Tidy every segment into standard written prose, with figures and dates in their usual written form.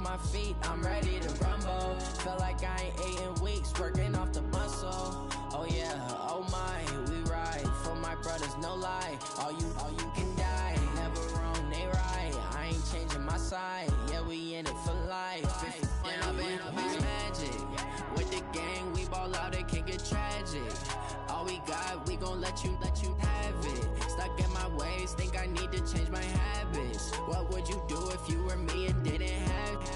my feet, I'm ready to rumble. Feel like I ain't ate in weeks, working off the muscle. Oh yeah, oh my, we ride for my brothers, no lie. All you can die, never wrong, they right. I ain't changing my side, yeah, we in it for life. If I've been magic with the gang, we ball out, it can get tragic. All we got, we gon' let you have it. Stuck in my ways, think I need to change my habits. What would you do if you were me and didn't have it?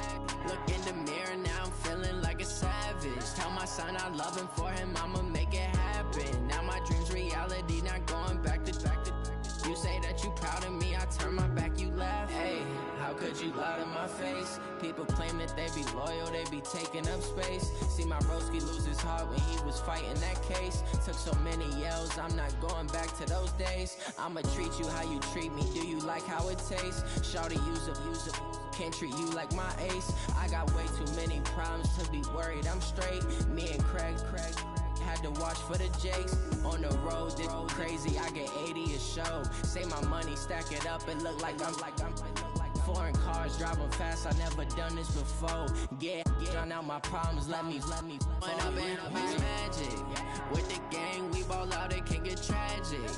Look in the mirror, now I'm feeling like a savage. Tell my son I love him, for him I'ma make it happen. Now my dream's reality, not going back to. You say that you proud of me, I turn my back, you laugh. Hey, how could you lie to my face? People claim that they be loyal, they be taking up space. See my broski lose his heart when he was fighting that case. Took so many yells, I'm not going back to those days. I'ma treat you how you treat me, do you like how it tastes? Shawty, use up, can't treat you like my ace. I got way too many problems to be worried, I'm straight. Me and Craig had to watch for the Jakes. On the road, this crazy, I get 80 a show. Say my money, stack it up, and look like I'm foreign cars, driving fast, I never done this before. Get drown out my problems, let me When I've been magic with the gang, we ball out, it can get tragic.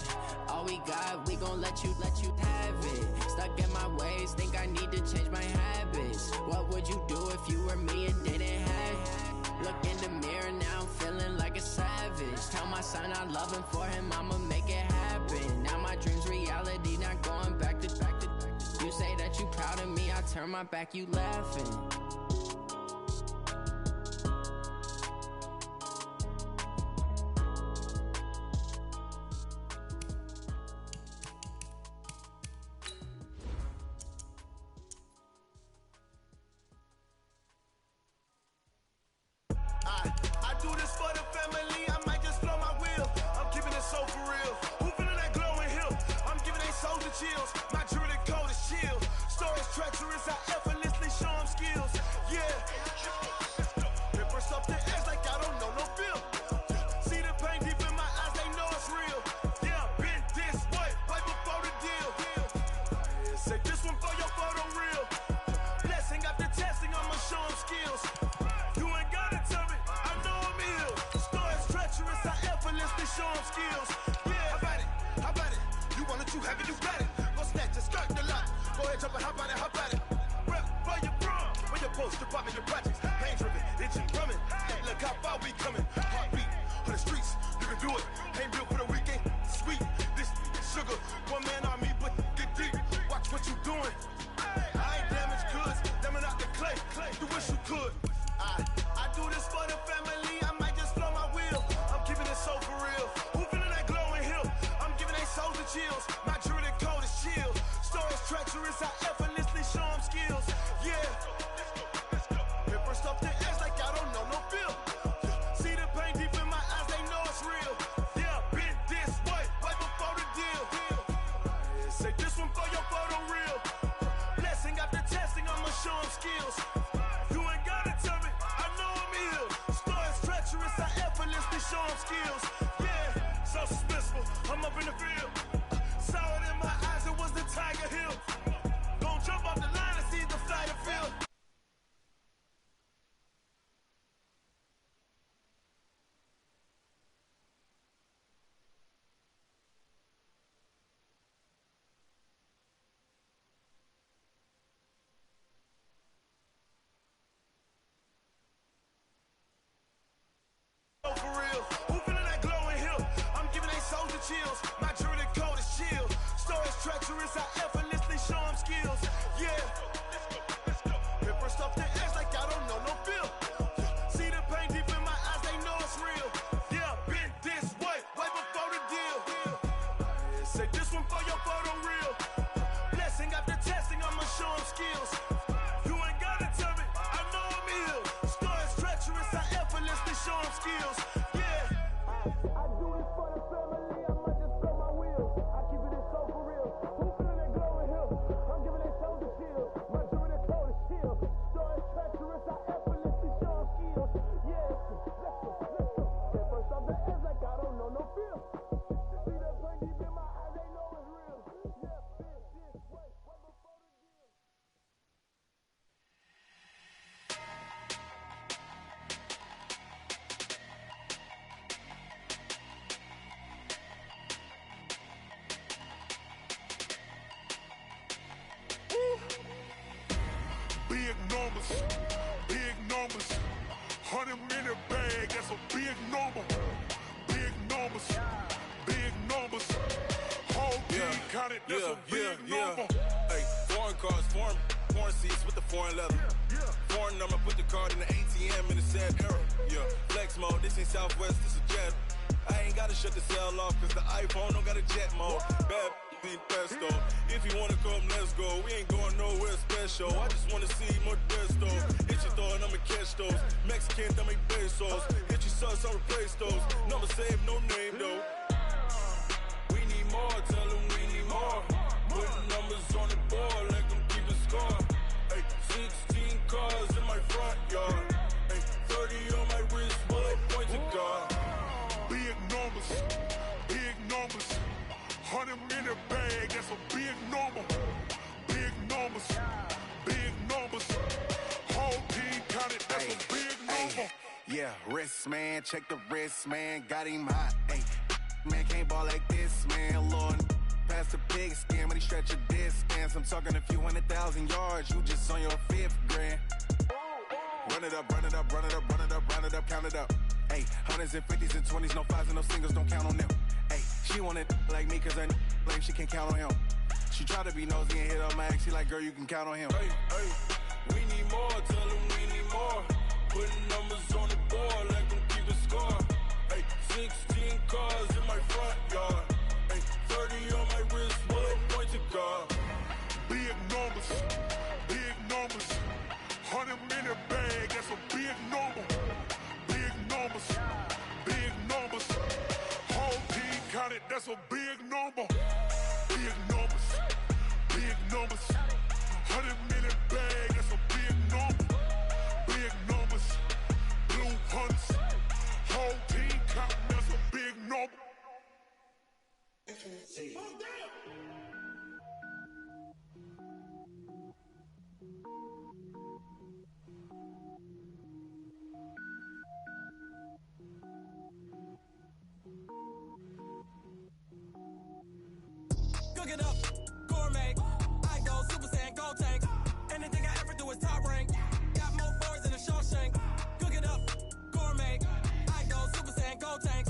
All we got, we gon' let you have it. Stuck in my ways, think I need to change my habits. What would you do if you were me and didn't have it? Look in the mirror, now I'm feeling like a savage. Tell my son I love him, for him I'ma make it happen. Now my dream's reality, not going back to. You say that you proud of me, I turn my back, you laughing. I do this for the family, I might just blow my wheel. I'm keeping it so for real. Who feeling that glowing hill? I'm giving they souls the chills. My jewelry cold is chill. Stories treacherous, I effortlessly show them skills. Yeah. Ripper up the edge like I don't know no feel. See the pain deep in my eyes, they know it's real. Yeah, been this way, right before the deal. Say this one for your photo real. Blessing after testing, I'ma show them skills. You ain't gotta tell me, I know I'm ill. Stories treacherous, I effortlessly show them skills. Yeah, how about it? You want it, you have it, you got it. Go snatch it, skirt the lot. Go ahead, jump it, how about it? Rep for your bro, for your post, your pop, and your projects. Pain driven, itching, drumming. Look how far we coming. Heartbeat for the streets, you can do it. Ain't built for the weekend, sweet. This sugar, one man army, but get deep. Watch what you doing. I ain't damaged goods, damn it out the clay. You wish you could. I do this for the family, I might just blow my wheel. I'm keeping it so for real. Who feeling that glowing hill? I'm giving they souls the chills. My jewelry cold is chill. Stories treacherous, I effortlessly show them skills. Yeah. Ripper stuff the edge like I don't know no feel. See the pain deep in my eyes, they know it's real. Yeah, been this way, right before the deal. Say this one for your photo real. Blessing after testing, I'ma show them skills. You ain't gotta tell me, I know I'm ill. Stories treacherous, I effortlessly show them skills. Yeah, so suspenseful, I'm up in the field. Saw it in my eyes, it was the Tiger Hill. Gon' jump off the line and see the flight of field. For real, who feeling that glowing hill? I'm giving they souls the chills. My jewelry cold is chill. Stories treacherous, I effortlessly show them skills. Yeah. Ripper stuff the edge like I don't know no feel. See the pain deep in my eyes, they know it's real. Yeah, been this way, right before the deal. Say this one for your photo real. Blessing after testing, I'ma show them skills. You ain't gotta tell me, I know I'm ill. Stories treacherous, I effortlessly show them skills. Yeah. I do this for the family, I might just blow my wheel. I keep it so for real. Who feeling that glowing hill? I'm giving they souls the chill. My jewelry cold is chill. Stories treacherous, I effortlessly show them skills. Yeah, let's go. Get first off the edge like I don't know no feel. See the pain deep in my eyes, they know it's real. Yeah, been this way, right before the deal. big numbers, big numbers. 100 minute bag, that's a big number. Big numbers, big numbers. Whole team counted, that's a big number. Hey, foreign cars, foreign seats with the foreign leather. Foreign number, put the card in the ATM in the sad era. Yeah, flex mode, this ain't Southwest, this a jet. I ain't gotta shut the cell off, cause the iPhone don't got a jet mode. Bad ain't pesto. If you wanna come, let's go. We ain't going nowhere special. I just wanna see more desto. Hit your thought, I'ma catch those. Mexican, dame pesos. Hit your sus, I'll replace those. Number saved, no name though. We need more, tell them we need more. Putting numbers on the board, let them keep a score. Hey, 16 cars in my front yard. Hey, 30 on my wrist, bullet point to God. Big numbers, big numbers. 100 minute bag, that's a big number. Big numbers, big numbers. Whole team counted, that's a big number. Yeah, wrist man, check the wrist man, got him hot. Ay, man can't ball like this, man. Lord, past the pig skin, but he stretch a distance. I'm talking a few 100,000 yards, you just on your 5th grand. Run it up, run it up, run it up, run it up, run it up, count it up. Ay, 100s and 50s and 20s, no 5s and no singles, don't count on them. Ay, she want it like me, cause her like she can count on him. She try to be nosy and hit up my ex, she like, girl, you can count on him. Hey, hey, we need more, tell them we need more. Putting numbers on the board, let them keep a score. Hey, 16 cars in my front yard. Hey, 30 on my wrist, bullet point to God. Big numbers, big numbers. 100 minute bag, that's a big number. Big numbers, big numbers. Whole team counted, that's a big number. Big numbers, big numbers. 100 minute bag, that's a big number. Big numbers, blue hunts. Whole team counting, that's a big number. Cook it up, gourmet. I go Super Saiyan, go tank. Anything I ever do is top rank. Got more boards than a Shawshank. Cook it up, gourmet. I go Super Saiyan, go tank.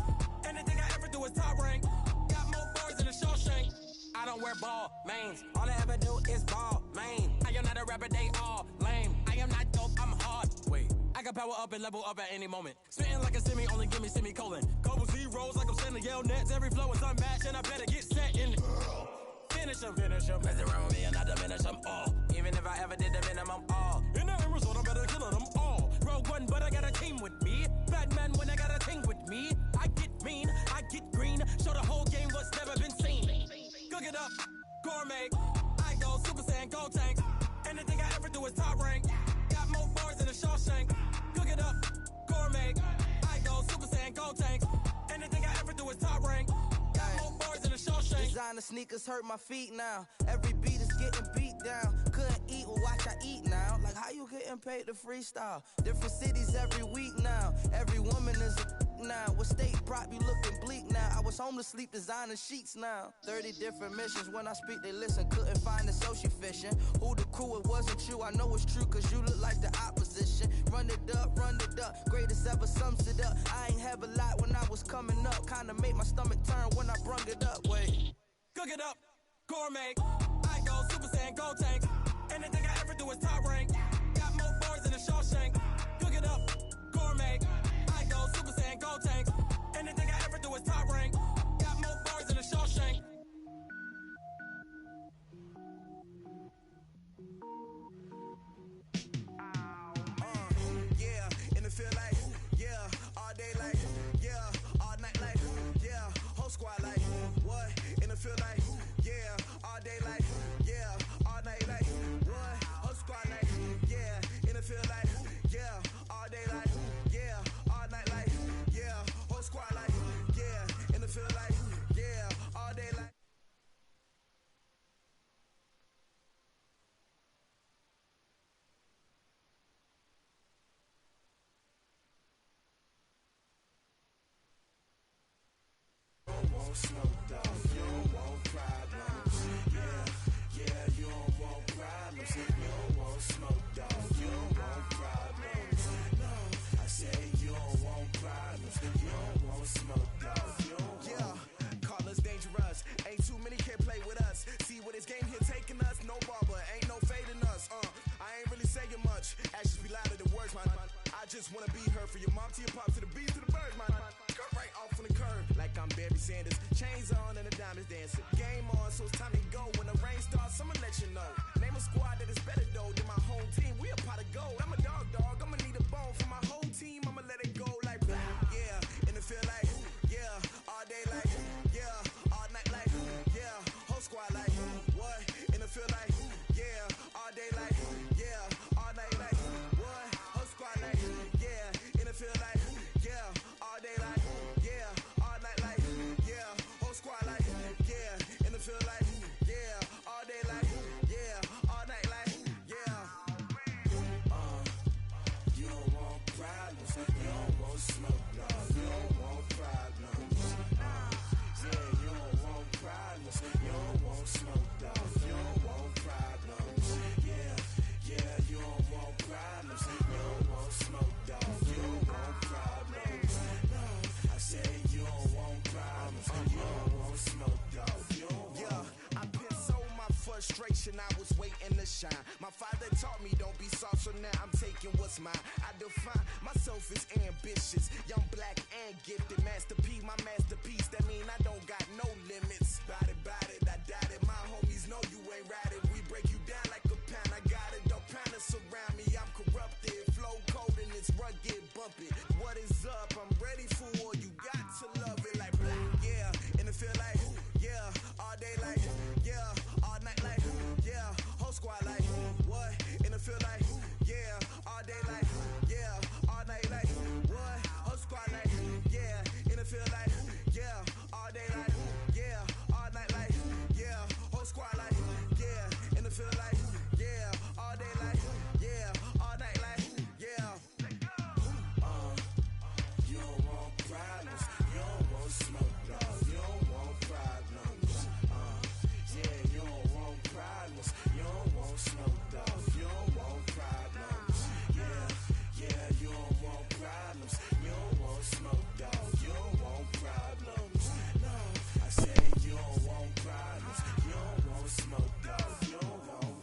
Anything I ever do is top rank. Got more boards than a Shawshank. I don't wear ball mains. All I ever do is ball main. I am not a rapper, they all lame. I am not dope, I'm hard. Wait, I can power up and level up at any moment. Spitting like a semi, only give me semicolon. Couple zeros like I'm sending yell nets. Every flow is unmatched and I better get set in. Finish them. Mess around with me and I diminish them all. Even if I ever did the minimum all. In the end result, I'm better killing them all. Rogue One, but I got a team with me. Batman when I got a thing with me. I get mean, I get green. Show the whole game what's never been seen. Cook it up, gourmet. I go Super Saiyan, go tank. Anything I ever do is top rank. Got more bars than a Shawshank. Cook it up, gourmet. I go Super Saiyan, go tank. Anything I ever do is top rank. Got more bars than a Shawshank. Designer sneakers hurt my feet now. Every beat is getting beat down. Couldn't eat, well watch I eat now. Like how you getting paid to freestyle? Different cities every week now. Every woman is a now. What state prop you looking bleak now? I was home to sleep designer sheets now. 30 different missions. When I speak they listen. Couldn't find it so she fishing. Who the crew, it wasn't you. I know it's true cause you look like the opposition. Run it up, greatest ever sums it up. I ain't have a lot when I was coming up. Kinda made my stomach turn when I brung it up. Wait. Cook it up, gourmet. I go Super Saiyan, go tank. Anything I ever do is top rank. Got more bars than a Shawshank. Cook it up, gourmet. I go Super Saiyan, go tank. Anything I ever do is top rank. Got more bars than a Shawshank. Yeah, in the field like, yeah, all day like, yeah, all night like, yeah, whole squad like, what? In the field like, yeah, all day like, yeah, all night like, what? Whole squad like, yeah, in the field like, yeah, all day like, yeah, all night like, yeah, whole squad like, yeah, in the field like, yeah, all day like. Slow down, you don't want problems. Yeah, you don't want problems. You don't want smoke, dog. You don't want problems. No, I said you don't want problems. You don't want smoke, dog. You don't want. Call us dangerous. Ain't too many can play with us. See what this game here taking us. No barber, ain't no fading us. I ain't really saying much. Actions be louder than words, man. I just wanna be heard for your mom to your pop to the beat to the birds, man. Cut right off on the curb like I'm Barry Sanders. Chains on and the diamonds dancing. Game on, so it's time to go. When the rain starts, I'ma let you know. Name a squad that is better though than my home team. We a pot of gold. I'm a dog. I'ma need a bone for my whole team. I'ma let it go like yeah. And it feel like yeah. All day like yeah. All night like yeah. Whole squad like what? And it feel like yeah. All day like yeah. All night like what? Whole squad like yeah. And it feel like yeah. All day like yeah. All night like yeah. Whole squad like yeah. And it feel like yeah. All day like yeah. All night like yeah. You don't want problems. You don't want smoke, no. You don't want problems. Yeah, you don't want problems. You don't want smoke, dog. You don't want problems. Yeah, you don't want problems. You don't want smoke, dog. You don't want problems. No, I said you don't want problems. You don't want smoke, dog. You don't want. Yeah, I've been so my frustration. I was waiting to shine. My father taught me don't be soft, so now I'm taking what's mine. I define myself as ambitious, young, black, and gifted. Master P, my masterpiece. That mean I don't got no limits. Bout it, I doubt it. My homies know you ain't ratted. We break you down like a pound. I got it, don't panic surround me. I'm corrupted, flow cold and it's rugged, bumpy. What is up? I'm ready for war. You got to love it like black, yeah. And it feel like yeah. All day like yeah. All night like yeah. Whole squad like what? And it feel like yeah. All day like yeah. All night like what? Whole squad like yeah. And it feel like yeah. All day like yeah. All night like yeah. Whole squad like yeah. And it feel like yeah. All day like yeah. All night like yeah. You don't want problems. You don't want smoke, dog. You don't want problems. Yeah, you don't want problems. You don't want smoke, dog. You don't want problems. Yeah, you don't want problems. You don't want smoke, dog. You don't want problems. No, I said you don't want problems. You don't want smoke, dog. You don't want.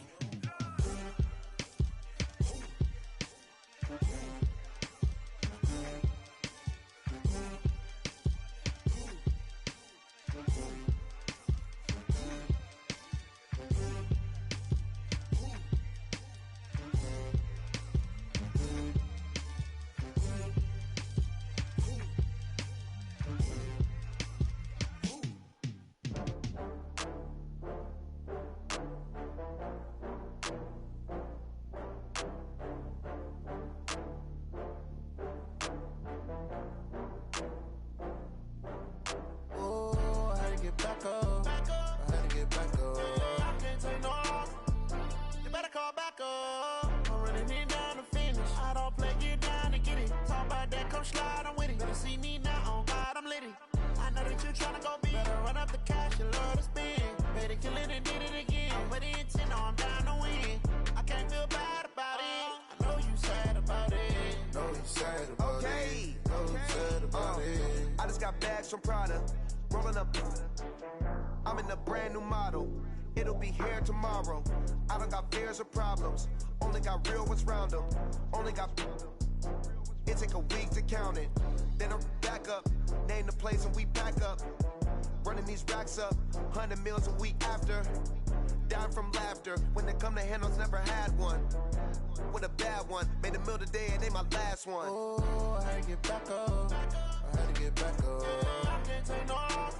Back up. I had to get back up. I can't take no loss. You better call back up. I'm running it down to finish. I don't play, get down to get it. Talk about that, come slide, I'm with it. Better see me now, on God, I'm litty. I know that you tryna go big. Better run up the cash, you love to spend. Better kill it and did it again. I'm with the intent, no, I'm down to win. I can't feel bad about it. I know you sad about it. Know you sad about it. Know you sad about it. I just got bags from Prada. Rolling up, I'm in a brand new model. It'll be here tomorrow. I don't got fears or problems. Only got real ones round them. Only got. It take a week to count it. Then I'm back up. Name the place and we back up. Running these racks up. 100 meals a week after. Down from laughter. When they come to handles, never had one. With a bad one. Made a meal today and ain't my last one. Oh, I had to get back up. I had to get back up. I can't take no loss.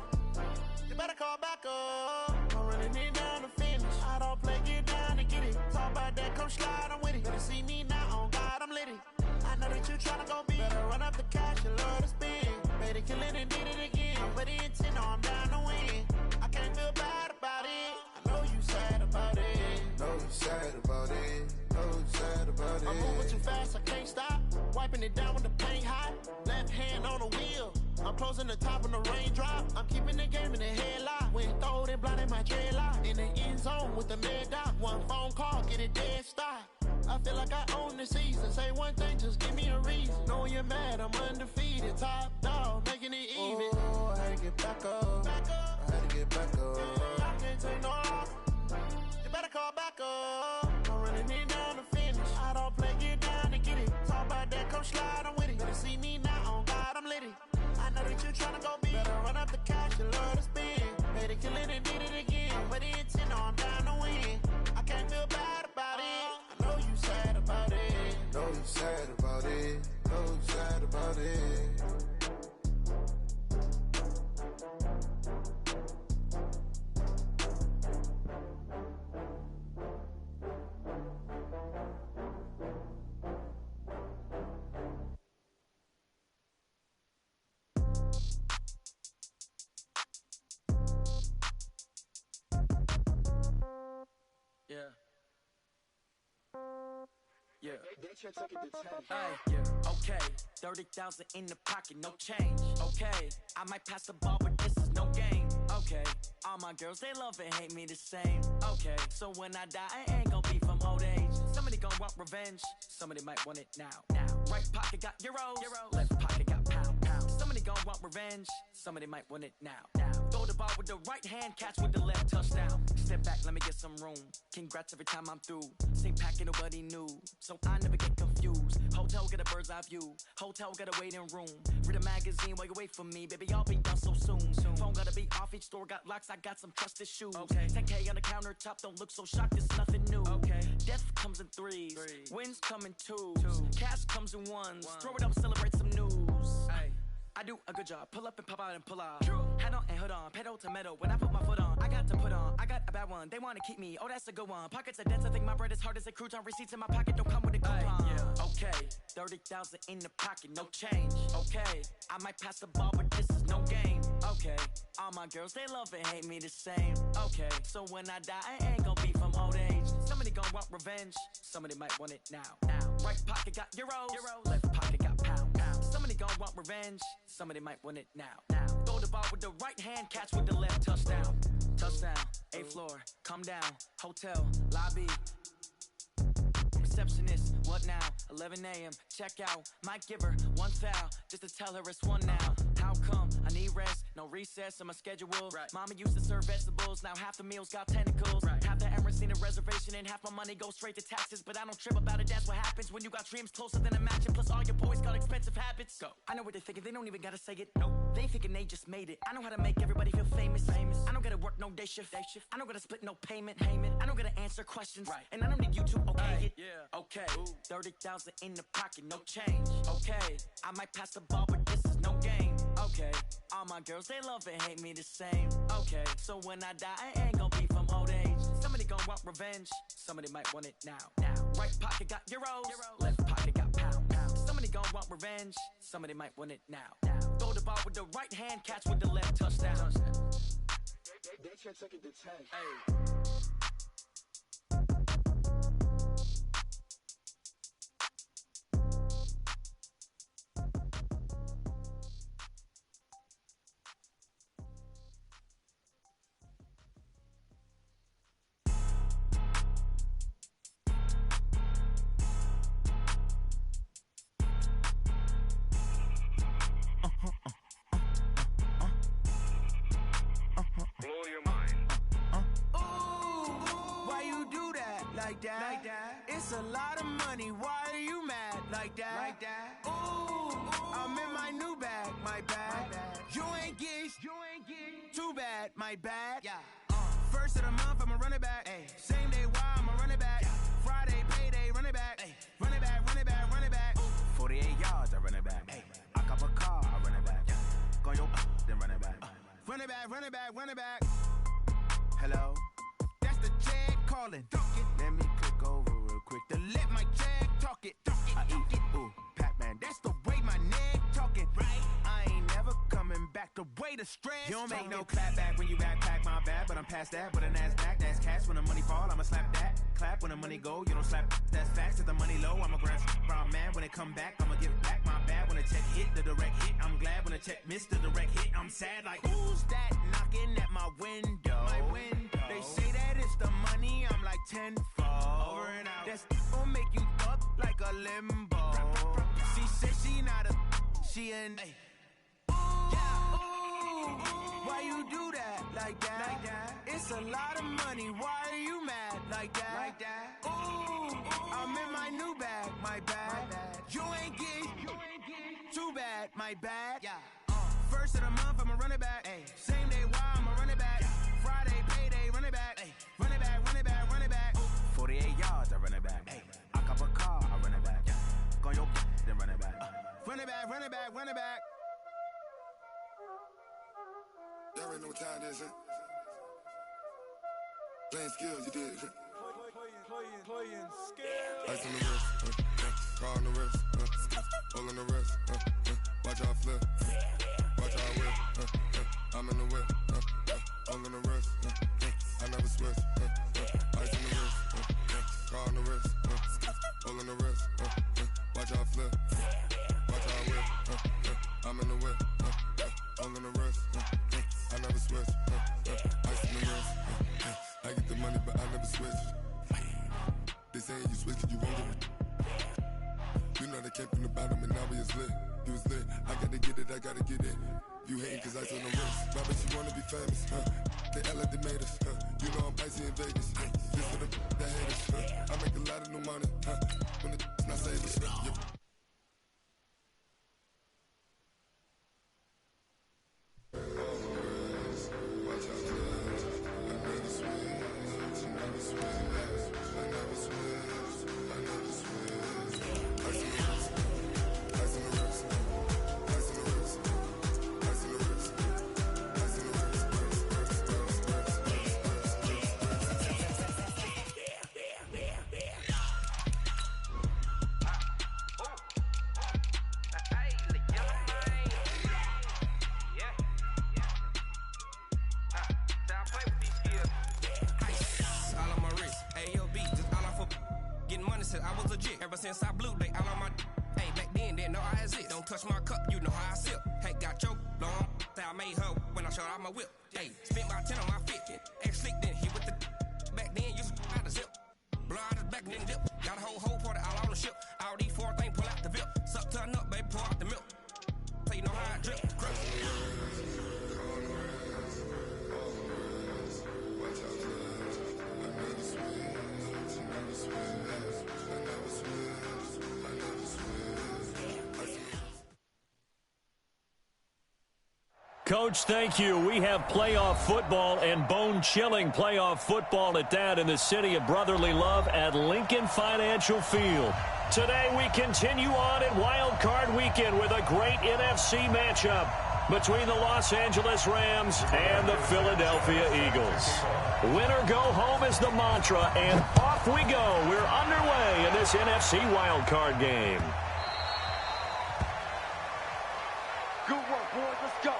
You better call back up. I'm running it down to finish. I don't play, get down to get it. Talk about that, come slide, I'm with it. Better see me now, on God, I'm litty. I know that you tryna go big. Better run up the cash, you love to spend. Better kill it and did it again. I'm with the intent, no, I'm down to win. I can't feel bad about it. I know you sad about it. Know you sad about it. Know you sad about it. I'm moving too fast, I can't stop. Wiping it down with the paint hot. Left hand on the wheel. I'm closing the top when the raindrop. I'm keeping the game in the headlock. When throwed and blinded my dreadlock. In the end zone with the mad dot. One phone call, get it dead stop. I feel like I own the season. Say one thing, just give me a reason. Know you're mad, I'm undefeated. Top dog, making it even. Oh, I had to get back up. I had to get back up. I can't take no loss. You better call back up. I'm running it down to finish. I don't play, get down to get it. Talk about that, come slide, I'm with it. Better see me now, on God, I'm litty. I know that you tryna go big. Better run up the cash, you love to spend. Better kill it and did it again. But the intent, no, I'm down to win. I can't feel bad about it. I know you sad about it. Know you sad about it. Know you sad about it. Yeah. Yeah. Hey, yeah. Okay. 30,000 in the pocket, no change. Okay. I might pass the ball, but this is no game. Okay. All my girls, they love and hate me the same. Okay. So when I die, I ain't gonna be from old age. Somebody gonna want revenge. Somebody might want it now. Right pocket got euros. Left pocket got pound. Somebody gonna want revenge. Somebody might want it now. Throw the ball with the right hand, catch with the left, touchdown. Step back, let me get some room. Congrats every time I'm through. Same packet, nobody knew, so I never get confused. Hotel get a bird's eye view. Hotel got a waiting room. Read a magazine while you wait for me, baby. I'll be done so soon. Phone gotta be off. Each store got locks. I got some trusted shoes. Okay. 10K on the countertop. Don't look so shocked. It's nothing new. Okay. Death comes in threes. Wins come in twos. Cash comes in ones. Throw it up, celebrate some news. Hey. I do a good job, pull up and pop out and pull out. Hat on and hood on, pedal to metal. When I put my foot on, I got to put on. I got a bad one, they wanna keep me. Oh, that's a good one. Pockets are dense, I think my bread is hard as a crouton. Receipts in my pocket don't come with a coupon. Yeah. Okay, 30,000 in the pocket, no change. Okay, I might pass the ball, but this is no game. Okay, all my girls, they love and hate me the same. Okay, so when I die, I ain't gonna be from old age. Somebody gonna want revenge, somebody might want it now. Right pocket got euros. Left pocket got pound. Somebody gonna want revenge, somebody might want it now. Throw the ball with the right hand, catch with the left, touchdown. Touchdown, 8th floor, come down, hotel, lobby. Receptionist, what now? 11 a.m., check out. Might give her one foul, just to tell her it's one now. How come? I need rest, no recess in my schedule. Mama used to serve vegetables, now half the meals got tentacles. Half the Emirates need a reservation and half my money goes straight to taxes. But I don't trip about it, that's what happens when you got dreams closer than a match. And plus all your boys got expensive habits. Go. I know what they're thinking, they don't even gotta say it. Nope. They thinking they just made it. I know how to make everybody feel famous. I don't gotta work no day shift. I don't gotta split no payment. I don't gotta answer questions. And I don't need you to okay it. Okay, 30,000 in the pocket, no change. Okay, I might pass the ball, but this is no game. Okay, all my girls, they love and hate me the same. Okay, so when I die, I ain't gonna be from old age. Somebody gonna want revenge, somebody might want it now. Right pocket got euros. Left pocket got pound. Somebody gonna want revenge, somebody might want it now. Throw the ball with the right hand, catch with the left, touchdown. They can't take it to 10. Hey. Like that. It's a lot of money. Why are you mad like that? Ooh, I'm in my new bag. My bad. You ain't get too bad. My bad. First of the month, I'ma run it back. Same day, why I'ma run it back. Friday, payday, run it back. Run it back, run it back, run it back. 48 yards, I run it back. I cop a car, I run it back. Go your then run it back. Run it back, run it back, run it back. Hello? That's the jag calling. Let me click over real quick To let my jag talk it. I eat, ooh, Pac-Man. That's the way my neck talking. Right? I ain't never coming back. The way the stress. You don't make no clap back when you backpack, my bad. But I'm past that with a NASDAQ. That's cash when the money fall. I'ma slap that. Clap when the money go. You don't slap. That's facts. If the money low, I'ma grab brown man. When it come back, I'ma give back my bad. When the a check hit, the direct hit. I'm glad when a check missed the direct hit. I'm sad like, who's that knocking at my window? They say that it's the money, I'm like tenfold. Over and out. That's gon' make you up like a limbo. She said she not a, she an. Why you do that like that? It's a lot of money. Why are you mad like that? Ooh, I'm in my new bag, my bad. You ain't getting too bad, my bad. First of the month, I'ma run it back. Same day, why I'ma run it back. Friday, payday, run it back. Run it back, run it back, run it back. 48 yards, I run it back. I cop a car, I run it back. Go your then run it back. Run it back, run it back, run it back. Y'all already know what time it is, huh? Playing skills, you did. Playing skills. Ice on the wrist, car on the wrist, hole in the wrist, watch how I flip, watch how I whip, I'm in the whip, hole in the wrist, I never switch, ice on the wrist, car on the wrist, hole in the wrist, watch how I flip, watch how I whip, I'm in the whip, hole in the wrist, I never switch, ice on the wrist, I get the money but I never switch. They saying you switch it, you won't get it. You know they came from the bottom and now we is lit. You was lit, I gotta get it, I gotta get it. You hating cause ice on the wrist. Robert, you wanna be famous, They Ella they made us, You know I'm icy in Vegas, Just for the that hate us, I make a lot of new money, When the not saving, Ever since I blew, they all on my. Hey, back then, didn't know I exist. Don't touch my cup, you know how I sip. Hey, got your long. Say I made her when I showed out my whip. Hey, spent my 10 on my 50. Ex-slick, then hit with the. Back then, used to out the zip. Blow out his back, then dip. Got a whole party all on the ship. All these 4 things, pull out the VIP. Suck, turn up, baby, pour out the milk. So you know how I drip. Crush. Coach, thank you. We have playoff football and bone-chilling playoff football at that in the city of brotherly love at Lincoln Financial Field. Today we continue on in Wild Card Weekend with a great NFC matchup between the Los Angeles Rams and the Philadelphia Eagles. Winner go home is the mantra, and off we go. We're underway in this NFC Wild Card game. Good work, boys. Let's go.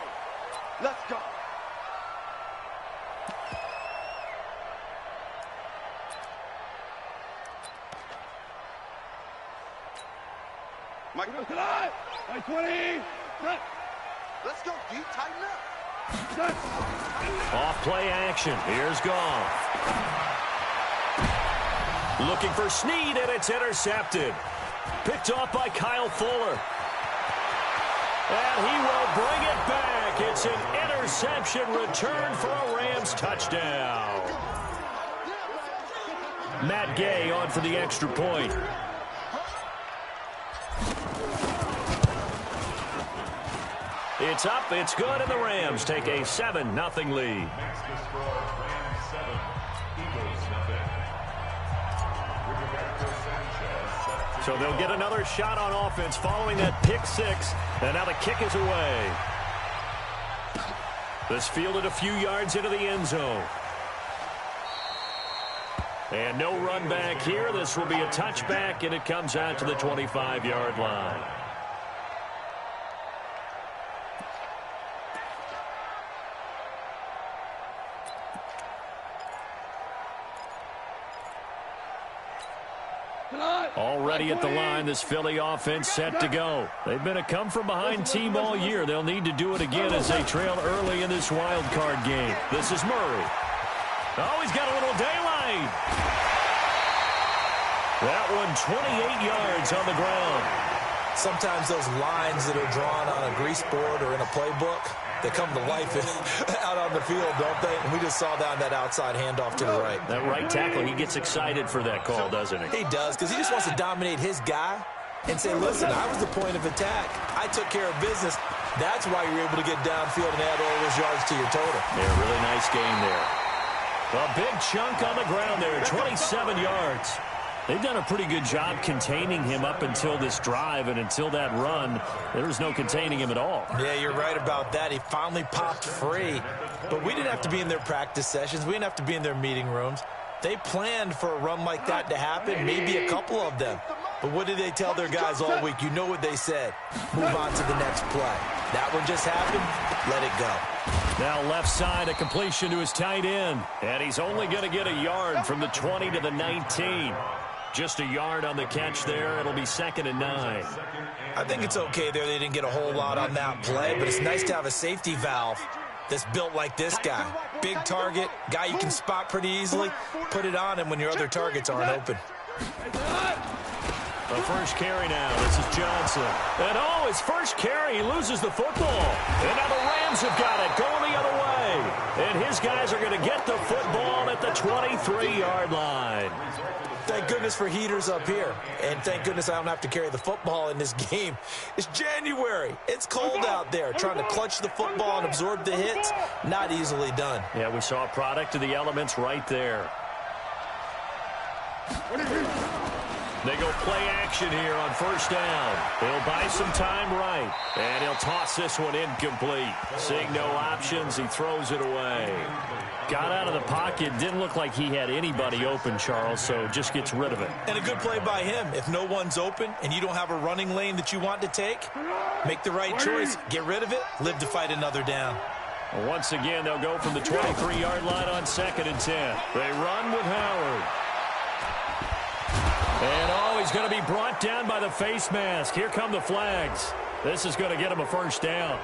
Let's go. Mike, tonight. 20. Let's go, D. Tighten up. Off-play action. Here's Goff. Looking for Snead, and it's intercepted. Picked off by Kyle Fuller. And he will bring it back. It's an interception return for a Rams touchdown. Matt Gay on for the extra point. It's up, it's good, and the Rams take a 7-0 lead. So they'll get another shot on offense following that pick six. And now the kick is away. This fielded a few yards into the end zone. And no run back here. This will be a touchback, and it comes out to the 25-yard line. Tonight. Already at the line, this Philly offense set to go. They've been a come-from-behind team all year. They'll need to do it again as they trail early in this wild card game. This is Murray. Oh, he's got a little daylight. That one 28 yards on the ground. Sometimes those lines that are drawn on a grease board or in a playbook, they come to life out on the field, don't they? And we just saw down that outside handoff to the right. That right tackle, he gets excited for that call, doesn't he? He does, because he just wants to dominate his guy and say, listen, I was the point of attack. I took care of business. That's why you're able to get downfield and add all those yards to your total. Yeah, really nice game there. A big chunk on the ground there, 27 yards. They've done a pretty good job containing him up until this drive, and until that run, there was no containing him at all. Yeah, you're right about that. He finally popped free, but we didn't have to be in their practice sessions. We didn't have to be in their meeting rooms. They planned for a run like that to happen, maybe a couple of them. But what did they tell their guys all week? You know what they said. Move on to the next play. That one just happened. Let it go. Now left side, a completion to his tight end. And he's only going to get a yard from the 20 to the 19. Just a yard on the catch there. It'll be 2nd and 9. I think it's okay there. They didn't get a whole lot on that play, but it's nice to have a safety valve that's built like this guy. Big target, guy you can spot pretty easily. Put it on him when your other targets aren't open. The first carry now. This is Johnson. And oh, his first carry, he loses the football. And now the Rams have got it, going the other way. And his guys are going to get the football at the 23-yard line. Thank goodness for heaters up here. And thank goodness I don't have to carry the football in this game. It's January. It's cold out there. Trying to clutch the football and absorb the hits, not easily done. Yeah, we saw a product of the elements right there. They go play action here on first down. He'll buy some time right. And he'll toss this one incomplete. Seeing no options, he throws it away. Got out of the pocket. Didn't look like he had anybody open, Charles, so just gets rid of it. And a good play by him. If no one's open and you don't have a running lane that you want to take, make the right choice. Get rid of it. Live to fight another down. Well, once again, they'll go from the 23-yard line on 2nd and 10. They run with Howard. And, oh, he's going to be brought down by the face mask. Here come the flags. This is going to get him a first down.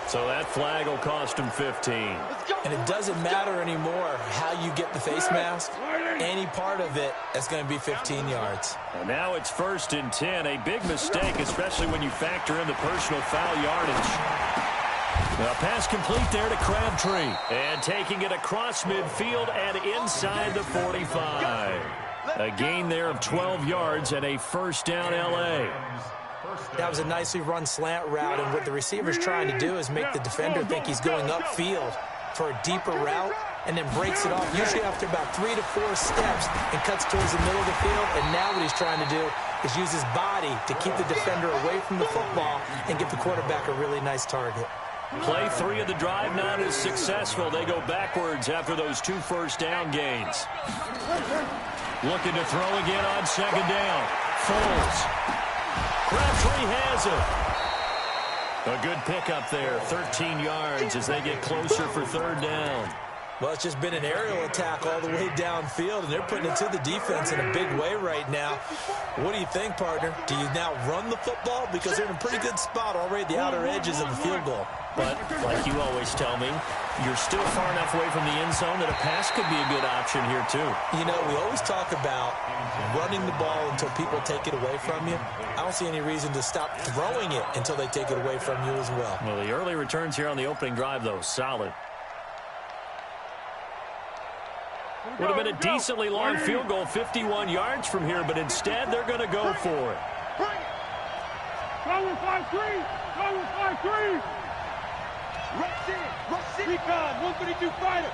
So that flag will cost him 15. And it doesn't matter anymore how you get the face mask. Any part of it is going to be 15 yards. And now it's 1st and 10. A big mistake, especially when you factor in the personal foul yardage. A pass complete there to Crabtree. And taking it across midfield and inside the 45. A gain there of 12 yards and a first down L.A. That was a nicely run slant route, and what the receiver's trying to do is make the defender think he's going upfield for a deeper route and then breaks it off, usually after about 3 to 4 steps, and cuts towards the middle of the field. And now what he's trying to do is use his body to keep the defender away from the football and give the quarterback a really nice target. Play 3 of the drive not as successful. They go backwards after those 2 first down gains. Looking to throw again on 2nd down. Foles. Crabtree has it. A good pickup there. 13 yards as they get closer for 3rd down. Well, it's just been an aerial attack all the way downfield, and they're putting it to the defense in a big way right now. What do you think, partner? Do you now run the football? Because they're in a pretty good spot already at the outer edges of the field goal. But, like you always tell me, you're still far enough away from the end zone that a pass could be a good option here, too. You know, we always talk about running the ball until people take it away from you. I don't see any reason to stop throwing it until they take it away from you as well. Well, the early returns here on the opening drive, though, solid. Would have been a decently long field goal, 51 yards from here, but instead they're going to go for it. Go with 5-3! Go with 5-3! Rush in! Rush in! Recon, 132 fighter!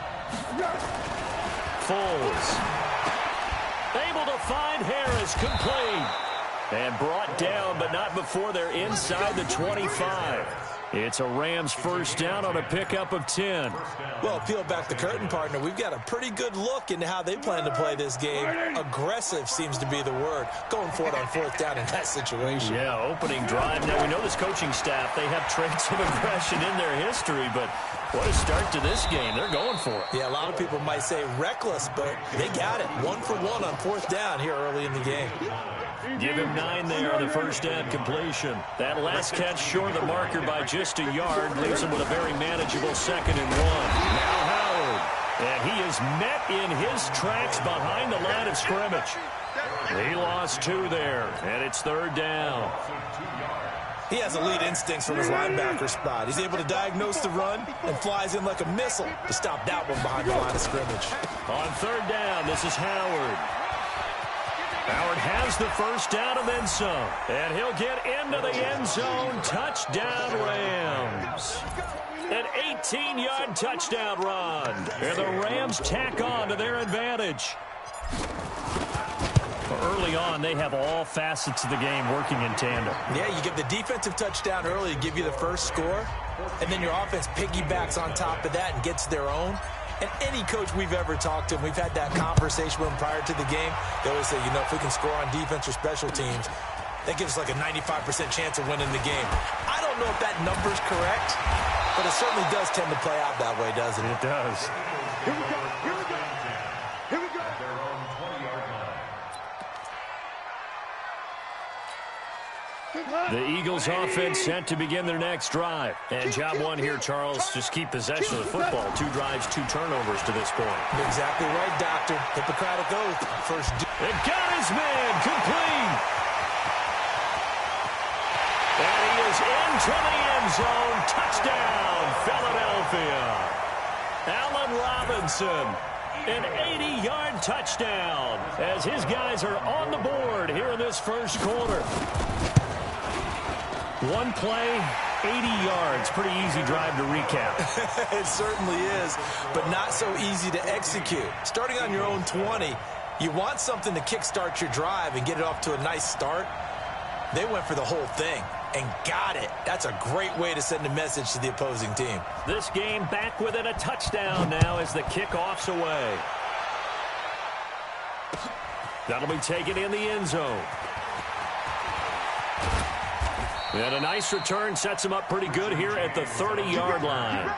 Foles. Able to find Harris, complete. And brought down, but not before they're inside the 25. It's a Rams first down on a pickup of 10. Well, peel back the curtain, partner. We've got a pretty good look into how they plan to play this game. Aggressive seems to be the word. Going for it on 4th down in that situation. Yeah, opening drive. Now, we know this coaching staff, they have traits of aggression in their history, but what a start to this game. They're going for it. Yeah, a lot of people might say reckless, but they got it. 1 for 1 on 4th down here early in the game. Give him 9 there on the first down completion. That last catch short of the marker by just a yard leaves him with a very manageable 2nd and 1. Now Howard. And he is met in his tracks behind the line of scrimmage. He lost 2 there, and it's 3rd down. He has elite instincts from his linebacker spot. He's able to diagnose the run and flies in like a missile to stop that one behind the line of scrimmage. On 3rd down, this is Howard. Howard has the first down and then some. And he'll get into the end zone. Touchdown, Rams. An 18-yard touchdown run. And the Rams tack on to their advantage. Early on, they have all facets of the game working in tandem. Yeah, you get the defensive touchdown early to give you the first score, and then your offense piggybacks on top of that and gets their own. And any coach we've ever talked to, and we've had that conversation with them prior to the game, they always say, if we can score on defense or special teams, that gives us like a 95% chance of winning the game. I don't know if that number's correct, but it certainly does tend to play out that way, doesn't it? It does. Here we go. Here we go. Here we go. The Eagles offense set to begin their next drive. And job one here, Charles, just keep possession of the football. 2 drives, 2 turnovers to this point. Exactly right, Doctor. Hippocratic oath. First. It got his man complete. And he is into the end zone. Touchdown, Philadelphia. Allen Robinson. An 80-yard touchdown as his guys are on the board here in this first quarter. One play, 80 yards. Pretty easy drive to recap. It certainly is, but not so easy to execute. Starting on your own 20, you want something to kickstart your drive and get it off to a nice start. They went for the whole thing and got it. That's a great way to send a message to the opposing team. This game back within a touchdown now as the kickoff's away. That'll be taken in the end zone. And a nice return sets him up pretty good here at the 30-yard line.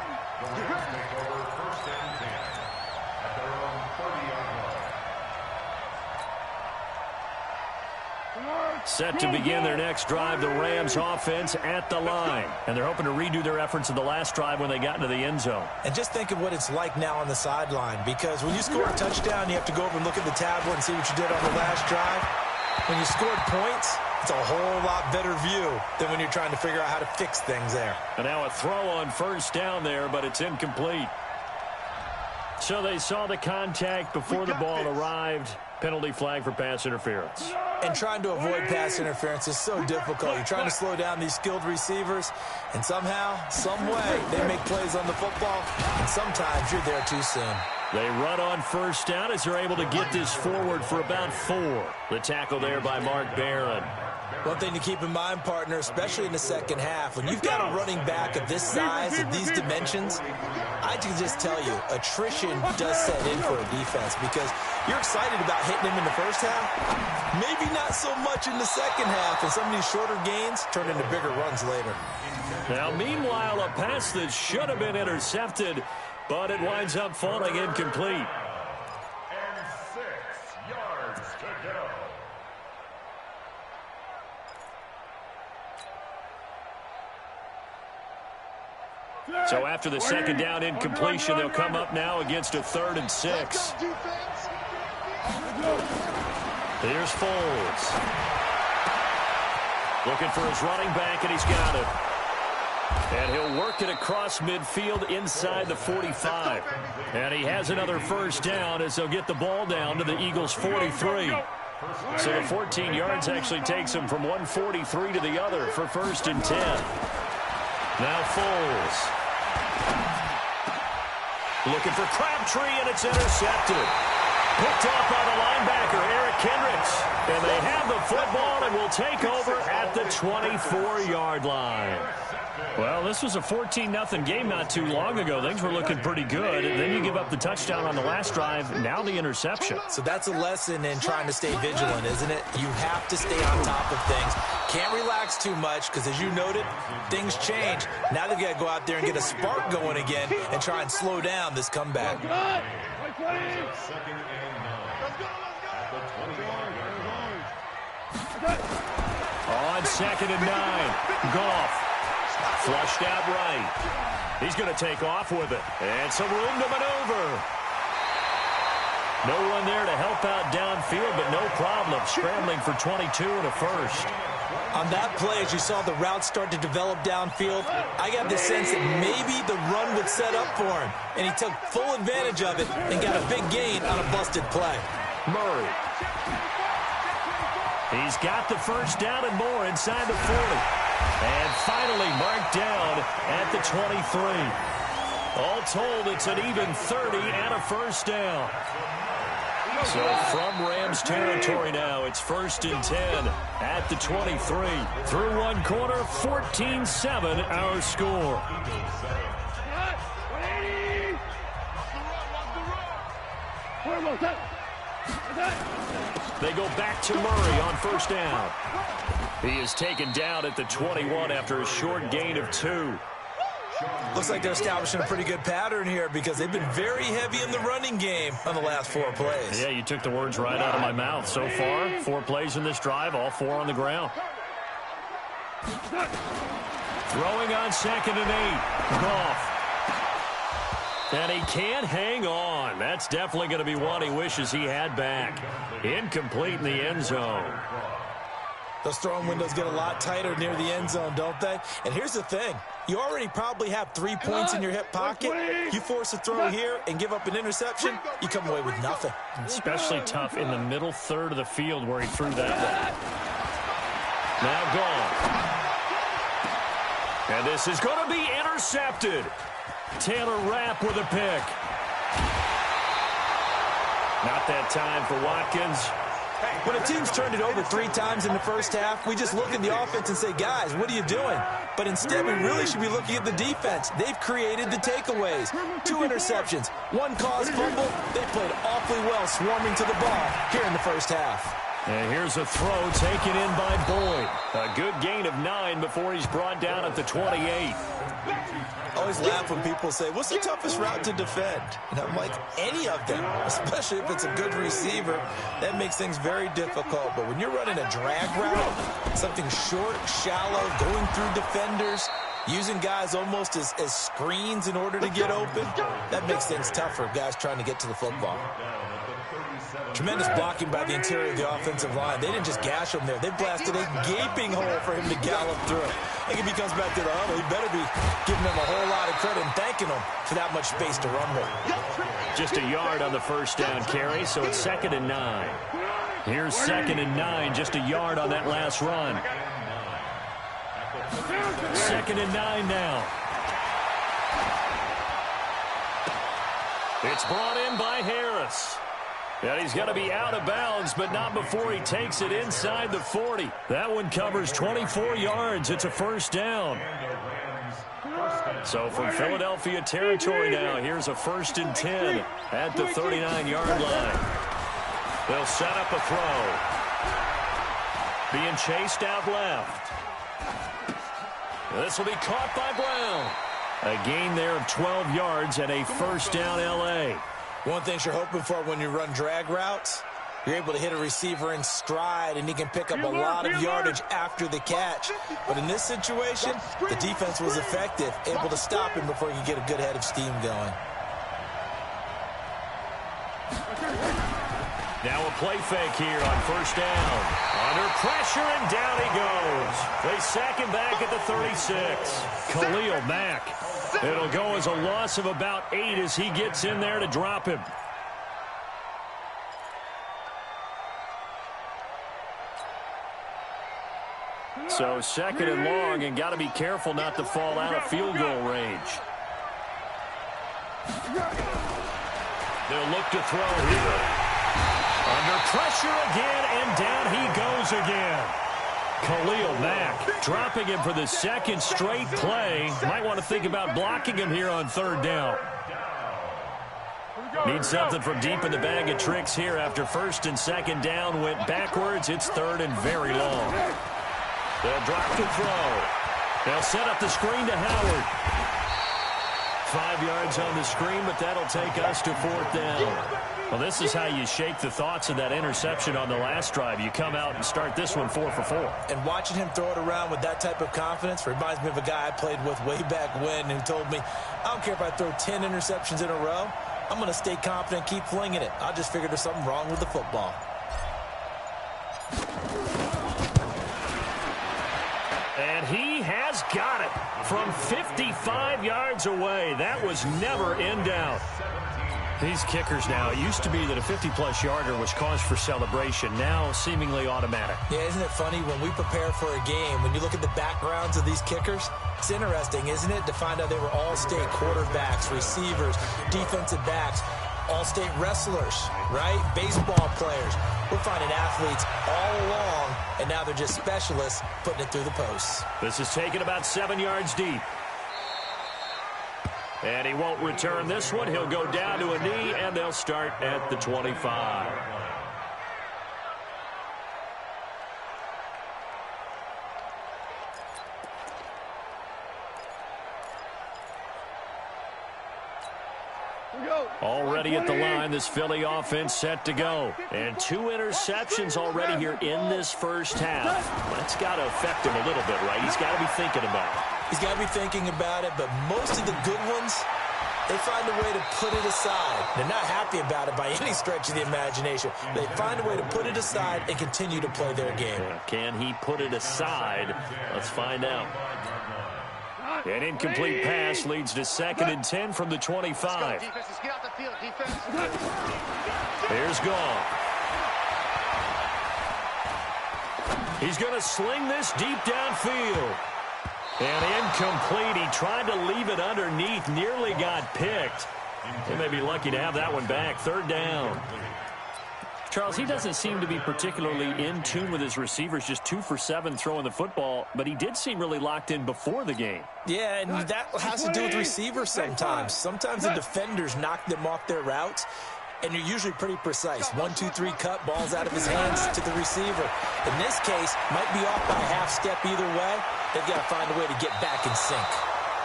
Set to begin their next drive, the Rams offense at the line. And they're hoping to redo their efforts of the last drive when they got into the end zone. And just think of what it's like now on the sideline, because when you score a touchdown, you have to go over and look at the tablet and see what you did on the last drive. When you scored points, it's a whole lot better view than when you're trying to figure out how to fix things there. And now a throw on first down there, but it's incomplete. So they saw the contact before the ball arrived. Penalty flag for pass interference. And trying to avoid pass interference is so difficult. You're trying to slow down these skilled receivers, and somehow, some way, they make plays on the football, and sometimes you're there too soon. They run on first down as they're able to get this forward for about 4. The tackle there by Mark Barron. One thing to keep in mind, partner, especially in the second half, when you've got a running back of this size, of these dimensions, I can just tell you, attrition does set in for a defense because you're excited about hitting him in the first half, maybe not so much in the second half, and some of these shorter gains turn into bigger runs later. Now, meanwhile, a pass that should have been intercepted, but it winds up falling incomplete. And 6 yards to go. So after the second down incompletion, they'll come up now against a 3rd and 6. Here's Foles. Looking for his running back, and he's got it. And he'll work it across midfield inside the 45. And he has another first down as they'll get the ball down to the Eagles' 43. So the 14 yards actually takes him from one 43 to the other for 1st and 10. Now Foles. Looking for Crabtree, and it's intercepted. Picked off by the linebacker, Eric Kendricks. And they have the football and will take over at the 24-yard line. Well, this was a 14-0 game not too long ago. Things were looking pretty good. And then you give up the touchdown on the last drive. Now the interception. So that's a lesson in trying to stay vigilant, isn't it? You have to stay on top of things. Can't relax too much because, as you noted, things change. Now they've got to go out there and get a spark going again and try and slow down this comeback. 2nd and 9. Goff. Flushed out right. He's going to take off with it. And some room to maneuver. No one there to help out downfield, but no problem. Scrambling for 22 and a first. On that play, as you saw the route start to develop downfield, I got the sense that maybe the run would set up for him. And he took full advantage of it and got a big gain on a busted play. Murray. He's got the first down and more inside the 40. And finally marked down at the 23. All told, it's an even 30 and a first down. So from Rams territory now, it's 1st and 10 at the 23. Through one quarter, 14-7 our score. They go back to Murray on first down. He is taken down at the 21 after a short gain of 2. Looks like they're establishing a pretty good pattern here because they've been very heavy in the running game on the last 4 plays. Yeah, you took the words right out of my mouth. So far, 4 plays in this drive, all 4 on the ground. Throwing on 2nd and 8. Goff. And he can't hang on. That's definitely going to be one he wishes he had back. Incomplete in the end zone. Those throwing windows get a lot tighter near the end zone, don't they? And here's the thing. You already probably have 3 points in your hip pocket. You force a throw here and give up an interception, you come away with nothing. Especially tough in the middle third of the field where he threw that one. Now gone. And this is going to be intercepted. Taylor Rapp with a pick. Not that time for Watkins. When a team's turned it over 3 times in the first half, we just look at the offense and say, guys, what are you doing? But instead, we really should be looking at the defense. They've created the takeaways. 2 interceptions, 1 caused fumble. They played awfully well swarming to the ball here in the first half. And here's a throw taken in by Boyd. A good gain of 9 before he's brought down at the 28. Always laugh when people say, what's the toughest route to defend? And I'm like, any of them, especially if it's a good receiver. That makes things very difficult. But when you're running a drag route, something short, shallow, going through defenders, using guys almost as screens in order to get open, that makes things tough for guys trying to get to the football. Tremendous blocking by the interior of the offensive line. They didn't just gash him there. They blasted a gaping hole for him to gallop through. I think if he comes back to the huddle, he better be giving them a whole lot of credit and thanking them for that much space to run with. Just a yard on the first down carry, so it's 2nd and 9. Here's 2nd and 9, just a yard on that last run. 2nd and 9 now. It's brought in by Harris. And he's going to be out of bounds, but not before he takes it inside the 40. That one covers 24 yards. It's a first down. So from Philadelphia territory now, here's a 1st and 10 at the 39-yard line. They'll set up a throw. Being chased out left. This will be caught by Brown. A gain there of 12 yards and a first down L.A. One thing you're hoping for when you run drag routes, you're able to hit a receiver in stride, and he can pick up a lot of yardage after the catch. But in this situation, the defense was effective, able to stop him before he could get a good head of steam going. Now a play fake here on first down. Under pressure, and down he goes. They sack him back at the 36. Khalil Mack. It'll go as a loss of about 8 as he gets in there to drop him. So 2nd and long, and got to be careful not to fall out of field goal range. They'll look to throw here. Under pressure again, and down he goes again. Khalil Mack dropping him for the 2nd straight play. Might want to think about blocking him here on 3rd down. Need something from deep in the bag of tricks here after 1st and 2nd down went backwards. It's 3rd and very long. They'll drop to throw. They'll set up the screen to Howard. 5 yards on the screen, but that'll take us to 4th down. Well, this is how you shake the thoughts of that interception on the last drive. You come out and start this one 4 for 4. And watching him throw it around with that type of confidence reminds me of a guy I played with way back when who told me, I don't care if I throw 10 interceptions in a row. I'm going to stay confident and keep flinging it. I just figured there's something wrong with the football. And he has got it from 55 yards away. That was never in doubt. These kickers now, it used to be that a 50-plus yarder was cause for celebration. Now, seemingly automatic. Yeah, isn't it funny when we prepare for a game, when you look at the backgrounds of these kickers, it's interesting, isn't it, to find out they were all-state quarterbacks, receivers, defensive backs, all-state wrestlers, right? Baseball players. We're finding athletes all along, and now they're just specialists putting it through the posts. This is taken about 7 yards deep. And he won't return this one. He'll go down to a knee, and they'll start at the 25. Already at the line, this Philly offense set to go. And 2 interceptions already here in this first half. That's got to affect him a little bit, right? He's got to be thinking about it. He's got to be thinking about it, but most of the good ones, they find a way to put it aside. They're not happy about it by any stretch of the imagination. They find a way to put it aside and continue to play their game. Can he put it aside? Let's find out. An incomplete pass leads to 2nd and 10 from the 25. Here's Goff. He's going to sling this deep downfield. And incomplete. He tried to leave it underneath. Nearly got picked. They may be lucky to have that one back. 3rd down. Charles, he doesn't seem to be particularly in tune with his receivers, just 2 for 7 throwing the football, but he did seem really locked in before the game. Yeah, and that has to do with receivers sometimes. Sometimes the defenders knock them off their routes, and you're usually pretty precise. 1, 2, 3 cut, balls out of his hands to the receiver. In this case, might be off by a half step either way. They've got to find a way to get back in sync.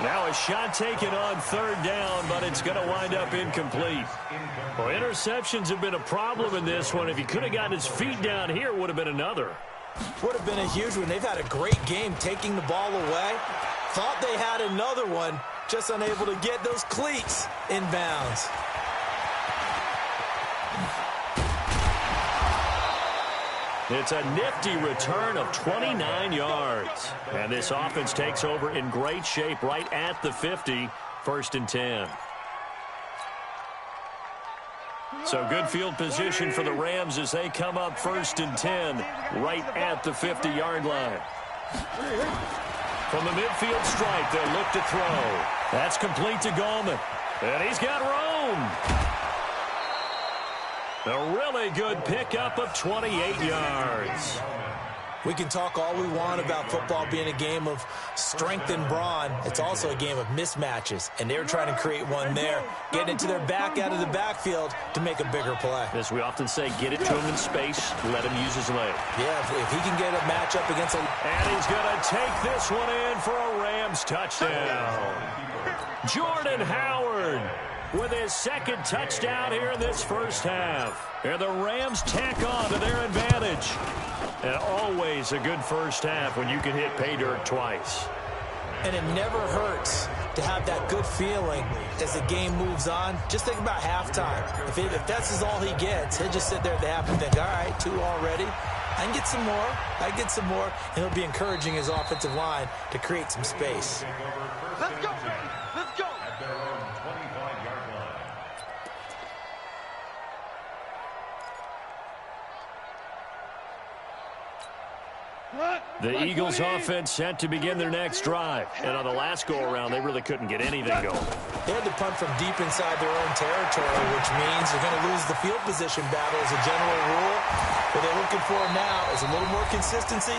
Now a shot taken on 3rd down, but it's going to wind up incomplete. Well, interceptions have been a problem in this one. If he could have gotten his feet down here, it would have been another. Would have been a huge one. They've had a great game taking the ball away. Thought they had another one, just unable to get those cleats in bounds. It's a nifty return of 29 yards. And this offense takes over in great shape right at the 50, 1st and 10. So good field position for the Rams as they come up 1st and 10 right at the 50-yard line. From the midfield stripe, they'll look to throw. That's complete to Gallman. And he's got room. A really good pickup of 28 yards. We can talk all we want about football being a game of strength and brawn. It's also a game of mismatches, and they're trying to create one there, getting into their back out of the backfield to make a bigger play. As we often say, get it to him in space, let him use his leg. Yeah, if he can get a matchup against a... And he's going to take this one in for a Rams touchdown. Jordan Howard with his 2nd touchdown here in this first half. And the Rams tack on to their advantage. And always a good first half when you can hit pay dirt twice. And it never hurts to have that good feeling as the game moves on. Just think about halftime. If that's all he gets, he'll just sit there at the half and think, all right, 2 already. I can get some more. I can get some more. And he'll be encouraging his offensive line to create some space. Let's go, baby. Let's go. The Eagles offense set to begin their next drive. And on the last go-around, they really couldn't get anything going. They had to punt from deep inside their own territory, which means they're going to lose the field position battle as a general rule. What they're looking for now is a little more consistency,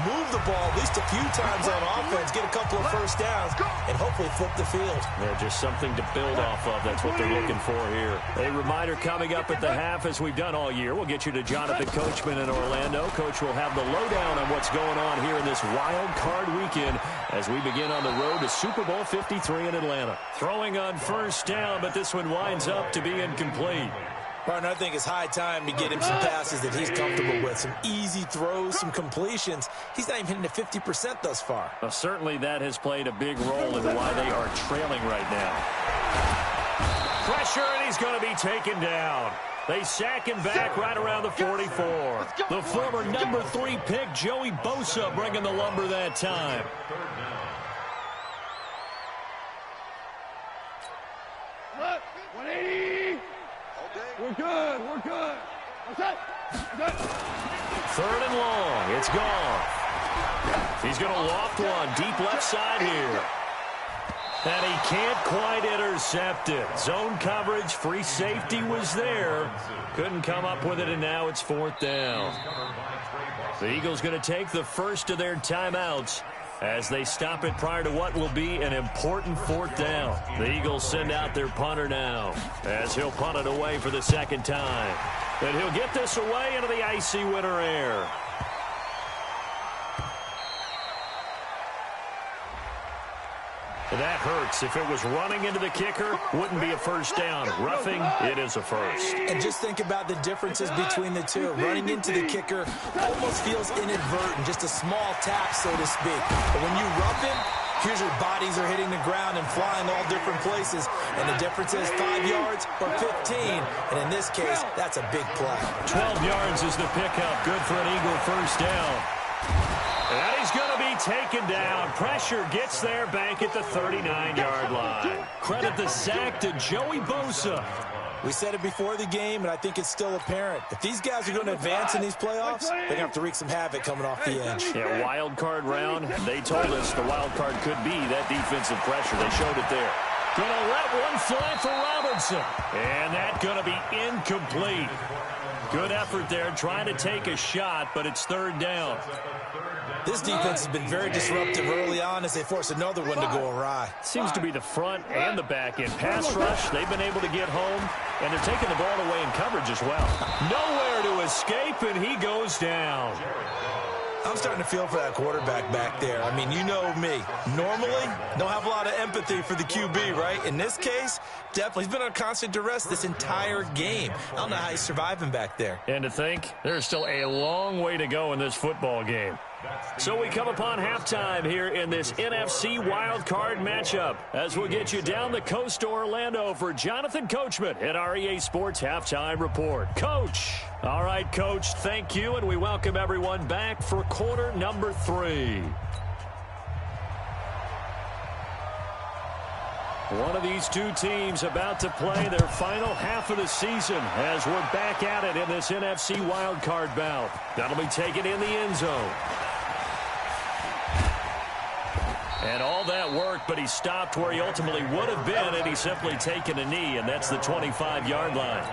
move the ball at least a few times on offense, get a couple of first downs, and hopefully flip the field. Yeah, just something to build off of. That's what they're looking for here. A reminder coming up at the half, as we've done all year. We'll get you to Jonathan Coachman in Orlando. Coach will have the lowdown on what's going on here in this wild card weekend as we begin on the road to Super Bowl 53 in Atlanta. Throwing on 1st down, but this one winds up to be incomplete. Right, and I think it's high time to get him some passes that he's comfortable with. Some easy throws, some completions. He's not even hitting at 50% thus far. Well, certainly that has played a big role in why they are trailing right now. Pressure, and he's going to be taken down. They sack him back right around the 44. The former number 3 pick, Joey Bosa, bringing the lumber that time. We're good. We're good. Third and long. It's gone. He's going to loft one deep left side here. And he can't quite intercept it. Zone coverage, free safety was there. Couldn't come up with it, and now it's 4th down. The Eagles going to take the first of their timeouts as they stop it prior to what will be an important 4th down. The Eagles send out their punter now as he'll punt it away for the second time. And he'll get this away into the icy winter air. That hurts. If it was running into the kicker, wouldn't be a first down. Roughing, it is a first. And just think about the differences between the two. Running into the kicker almost feels inadvertent, just a small tap, so to speak. But when you rough him, here's your bodies are hitting the ground and flying all different places. And the difference is 5 yards or 15. And in this case, that's a big play. 12 yards is the pickup. Good for an Eagle first down. And he's going to be taken down. Pressure gets there back at the 39-yard line. Credit the sack to Joey Bosa. We said it before the game, and I think it's still apparent. If these guys are going to advance in these playoffs, they're going to have to wreak some havoc coming off the edge. Yeah, wild card round. They told us the wild card could be that defensive pressure. They showed it there. Going to let one fly for Robinson. And that's going to be incomplete. Good effort there, trying to take a shot, but it's 3rd down. This defense has been very disruptive early on as they force another one to go awry. Seems to be the front and the back end. Pass rush, they've been able to get home, and they're taking the ball away in coverage as well. Nowhere to escape, and he goes down. I'm starting to feel for that quarterback back there. I mean, you know me. Normally, don't have a lot of empathy for the QB, right? In this case, definitely. He's been on constant duress this entire game. I don't know how he's surviving back there. And to think, there's still a long way to go in this football game. So we come upon halftime here in this NFC wildcard matchup as we'll get you down the coast to Orlando for Jonathan Coachman at our EA Sports Halftime Report. Coach. All right, Coach, thank you, and we welcome everyone back for quarter number 3. One of these two teams about to play their final half of the season as we're back at it in this NFC wildcard bout. That'll be taken in the end zone. And all that work, but he stopped where he ultimately would have been, and he's simply taken a knee, and that's the 25-yard line.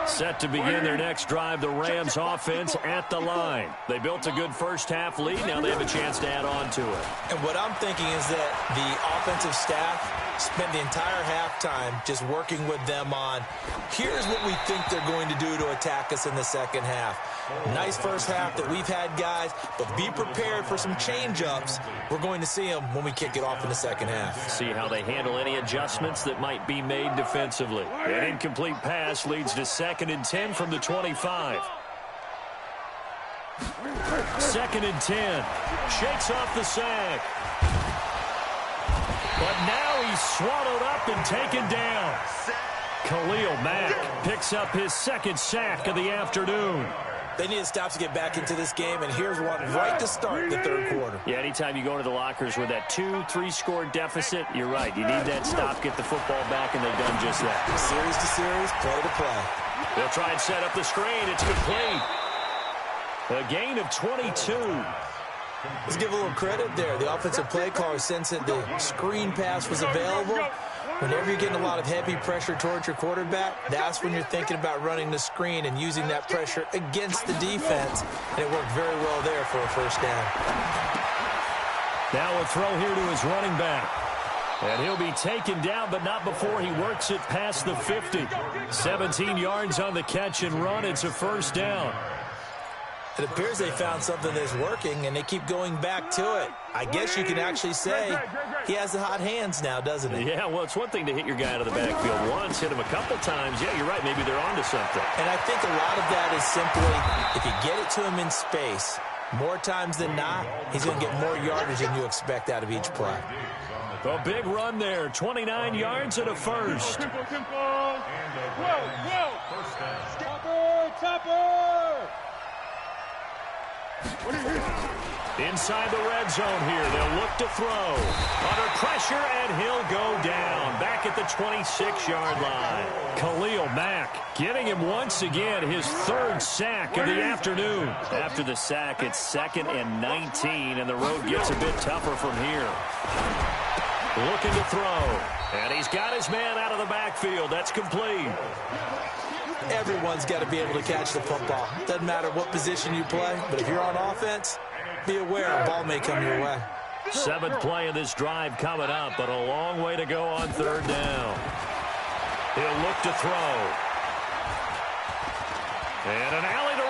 Set to begin their next drive, the Rams offense at the line. They built a good first-half lead. Now they have a chance to add on to it. And what I'm thinking is that the offensive staff spent the entire halftime just working with them on, here's what we think they're going to do to attack us in the second half. Nice first half that we've had, guys, but be prepared for some change-ups. We're going to see them when we kick it off in the second half. See how they handle any adjustments that might be made defensively. An incomplete pass leads to 2nd and 10 from the 25. 2nd and 10. Shakes off the sack. But now he's swallowed up and taken down. Khalil Mack picks up his 2nd sack of the afternoon. They need to stop to get back into this game, and here's one right to start the third quarter. Yeah, anytime you go into the lockers with that 2-3 score deficit, you're right. You need that stop, get the football back, and they've done just that. Series to series, play to play. They'll try and set up the screen. It's complete. A gain of 22. Let's give a little credit there. The offensive play caller sensed that the screen pass was available. Whenever you're getting a lot of heavy pressure towards your quarterback, that's when you're thinking about running the screen and using that pressure against the defense. And it worked very well there for a first down. Now a throw here to his running back. And he'll be taken down, but not before he works it past the 50. 17 yards on the catch and run. It's a first down. It appears they found something that's working, and they keep going back to it. I guess you can actually say he has the hot hands now, doesn't he? Yeah, well, it's one thing to hit your guy out of the backfield once, hit him a couple times. Yeah, you're right. Maybe they're onto something. And I think a lot of that is simply if you get it to him in space, more times than not, he's going to get more yardage than you expect out of each play. A big run there, 29 yards and a first. Inside the red zone here, they'll look to throw. Under pressure, and he'll go down. Back at the 26-yard line. Khalil Mack getting him once again his third sack of the afternoon. After the sack, it's 2nd and 19, and the road gets a bit tougher from here. Looking to throw. And he's got his man out of the backfield. That's complete. Everyone's got to be able to catch the football. Doesn't matter what position you play, but if you're on offense, be aware a ball may come your way. 7th play of this drive coming up, but a long way to go on 3rd down. He'll look to throw. And an alley to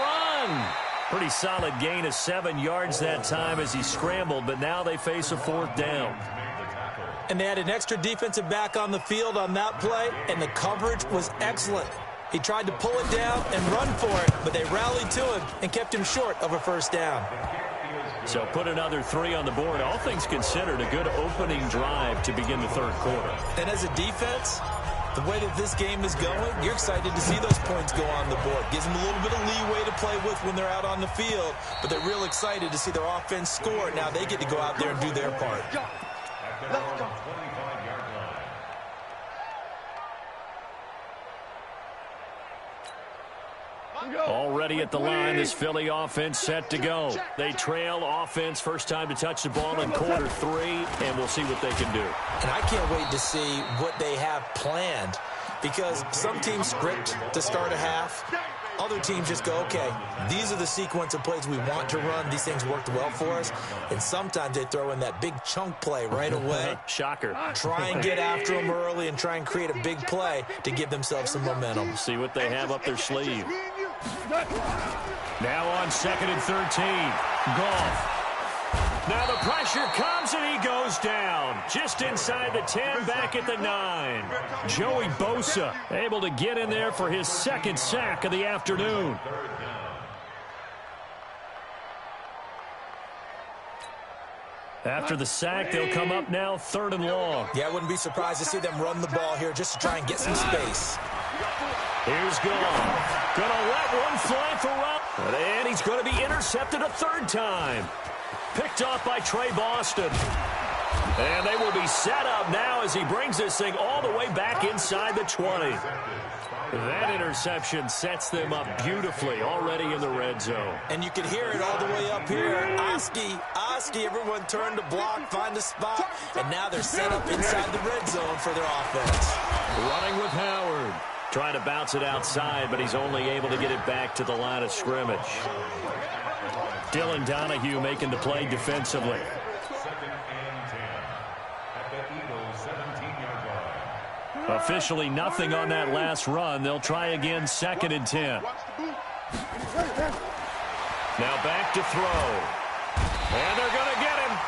run. Pretty solid gain of 7 yards that time as he scrambled, but now they face a 4th down. And they had an extra defensive back on the field on that play, and the coverage was excellent. He tried to pull it down and run for it, but they rallied to him and kept him short of a 1st down. So put another 3 on the board. All things considered, a good opening drive to begin the 3rd quarter. And as a defense, the way that this game is going, you're excited to see those points go on the board. Gives them a little bit of leeway to play with when they're out on the field, but they're real excited to see their offense score. Now they get to go out there and do their part. Let's go. Already at the line, this Philly offense set to go. They trail offense, first time to touch the ball in quarter 3, and we'll see what they can do. And I can't wait to see what they have planned, because some teams script to start a half. Other teams just go, okay, these are the sequence of plays we want to run. These things worked well for us. And sometimes they throw in that big chunk play right away. Shocker. Try and get after them early and try and create a big play to give themselves some momentum. See what they have up their sleeve. Now on 2nd and 13. Goff. Now the pressure comes and he goes down. Just inside the 10, back at the 9. Joey Bosa able to get in there for his 2nd sack of the afternoon. After the sack, they'll come up now 3rd and long. Yeah, I wouldn't be surprised to see them run the ball here just to try and get some space. Here's Goff. Gonna let one fly for Rob. And he's going to be intercepted a 3rd time. Picked off by Trey Boston. And they will be set up now as he brings this thing all the way back inside the 20. That interception sets them up beautifully already in the red zone. And you can hear it all the way up here. Oski, everyone turned to block, find a spot, and now they're set up inside the red zone for their offense. Running with Howard. Trying to bounce it outside, but he's only able to get it back to the line of scrimmage. Dylan Donahue making the play defensively. Officially nothing on that last run. They'll try again 2nd and 10. Now back to throw. And they're going to get him.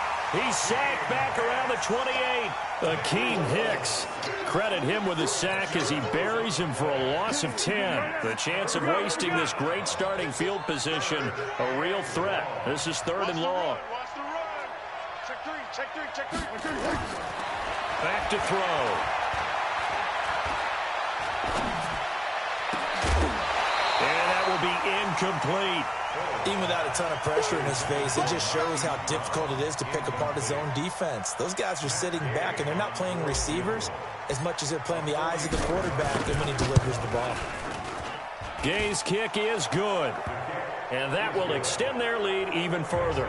He's sacked back around the 28. Akeem Hicks. Credit him with a sack as he buries him for a loss of 10. The chance of wasting this great starting field position, a real threat. This is 3rd and long. Check three. Back to throw. And that will be incomplete. Even without a ton of pressure in his face, it just shows how difficult it is to pick apart his own defense. Those guys are sitting back, and they're not playing receivers as much as they're playing the eyes of the quarterback and when he delivers the ball. Gay's kick is good, and that will extend their lead even further.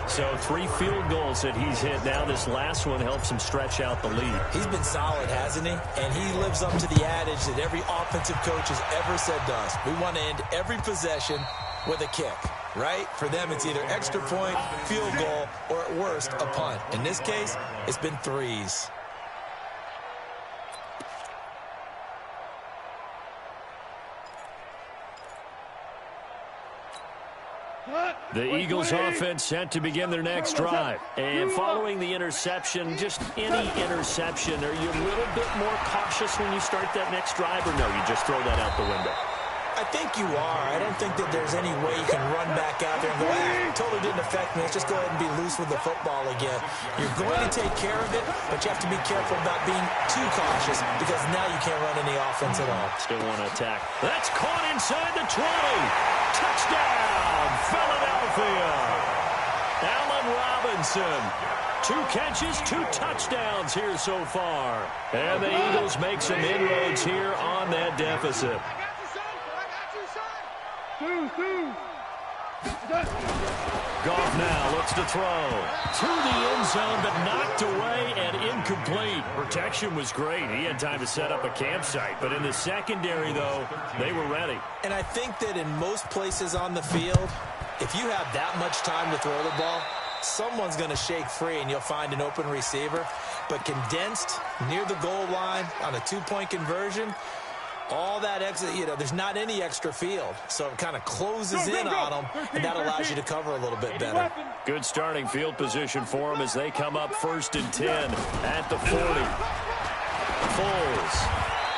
So 3 field goals that he's hit now. This last one helps him stretch out the lead. He's been solid, hasn't he? And he lives up to the adage that every offensive coach has ever said to us. We want to end every possession with a kick, right? For them, it's either extra point, field goal, or at worst, a punt. In this case, it's been 3s. The Eagles offense set to begin their next drive. And following the interception, just any interception, are you a little bit more cautious when you start that next drive, or no, you just throw that out the window? I think you are. I don't think that there's any way you can run back out there and go, totally didn't affect me. Let's just go ahead and be loose with the football again. You're going to take care of it, but you have to be careful about being too cautious because now you can't run any offense at all. Still want to attack. That's caught inside the 20. Touchdown, Philadelphia. Allen Robinson. 2 catches, 2 touchdowns here so far. And the Eagles make some inroads here on that deficit. Goff now looks to throw. To the end zone, but knocked away and incomplete. Protection was great. He had time to set up a campsite. But in the secondary, though, they were ready. And I think that in most places on the field, if you have that much time to throw the ball, someone's going to shake free and you'll find an open receiver. But condensed near the goal line on a 2-point conversion, all that extra, there's not any extra field. So it kind of closes in on them, and that allows you to cover a little bit better. Good starting field position for them as they come up 1st and 10 at the 40. Foles.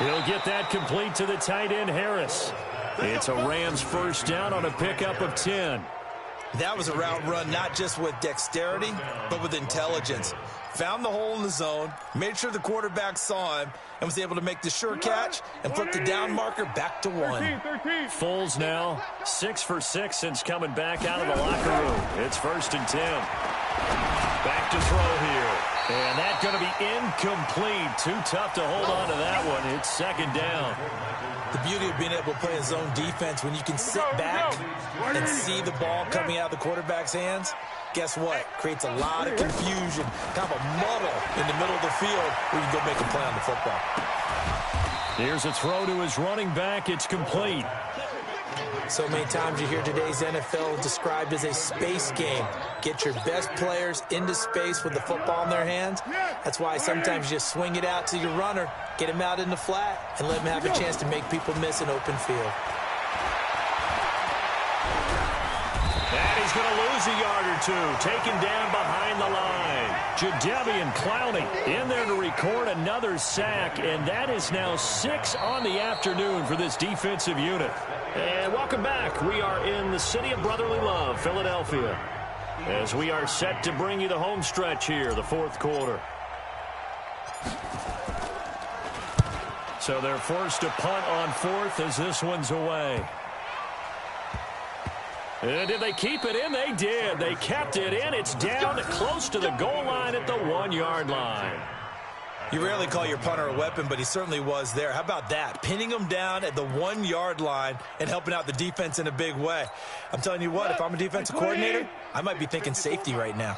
He'll get that complete to the tight end, Harris. It's a Rams first down on a pickup of 10. That was a route run not just with dexterity, but with intelligence. Found the hole in the zone, made sure the quarterback saw him, and was able to make the sure catch and flip the down marker back to 1. Foles now 6 for 6 since coming back out of the locker room. It's 1st and 10. Back to throw here. And that's going to be incomplete. Too tough to hold on to that one. It's 2nd down. The beauty of being able to play a zone defense when you can sit back and see the ball coming out of the quarterback's hands, guess what? Creates a lot of confusion, kind of a muddle in the middle of the field where you can go make a play on the football. Here's a throw to his running back. It's complete. So many times you hear today's NFL described as a space game. Get your best players into space with the football in their hands. That's why sometimes you just swing it out to your runner, get him out in the flat, and let him have a chance to make people miss an open field. And he's going to lose a yard or 2. Taken down behind the line. Jadeveon Clowney in there to record another sack, and that is now 6 on the afternoon for this defensive unit. And welcome back. We are in the city of brotherly love, Philadelphia, as we are set to bring you the home stretch here, the 4th quarter. So they're forced to punt on 4th as this one's away. And did they keep it in? They did. They kept it in. It's down close to the goal line at the 1-yard line. You rarely call your punter a weapon, but he certainly was there. How about that? Pinning him down at the 1-yard line and helping out the defense in a big way. I'm telling you what, if I'm a defensive coordinator, I might be thinking safety right now.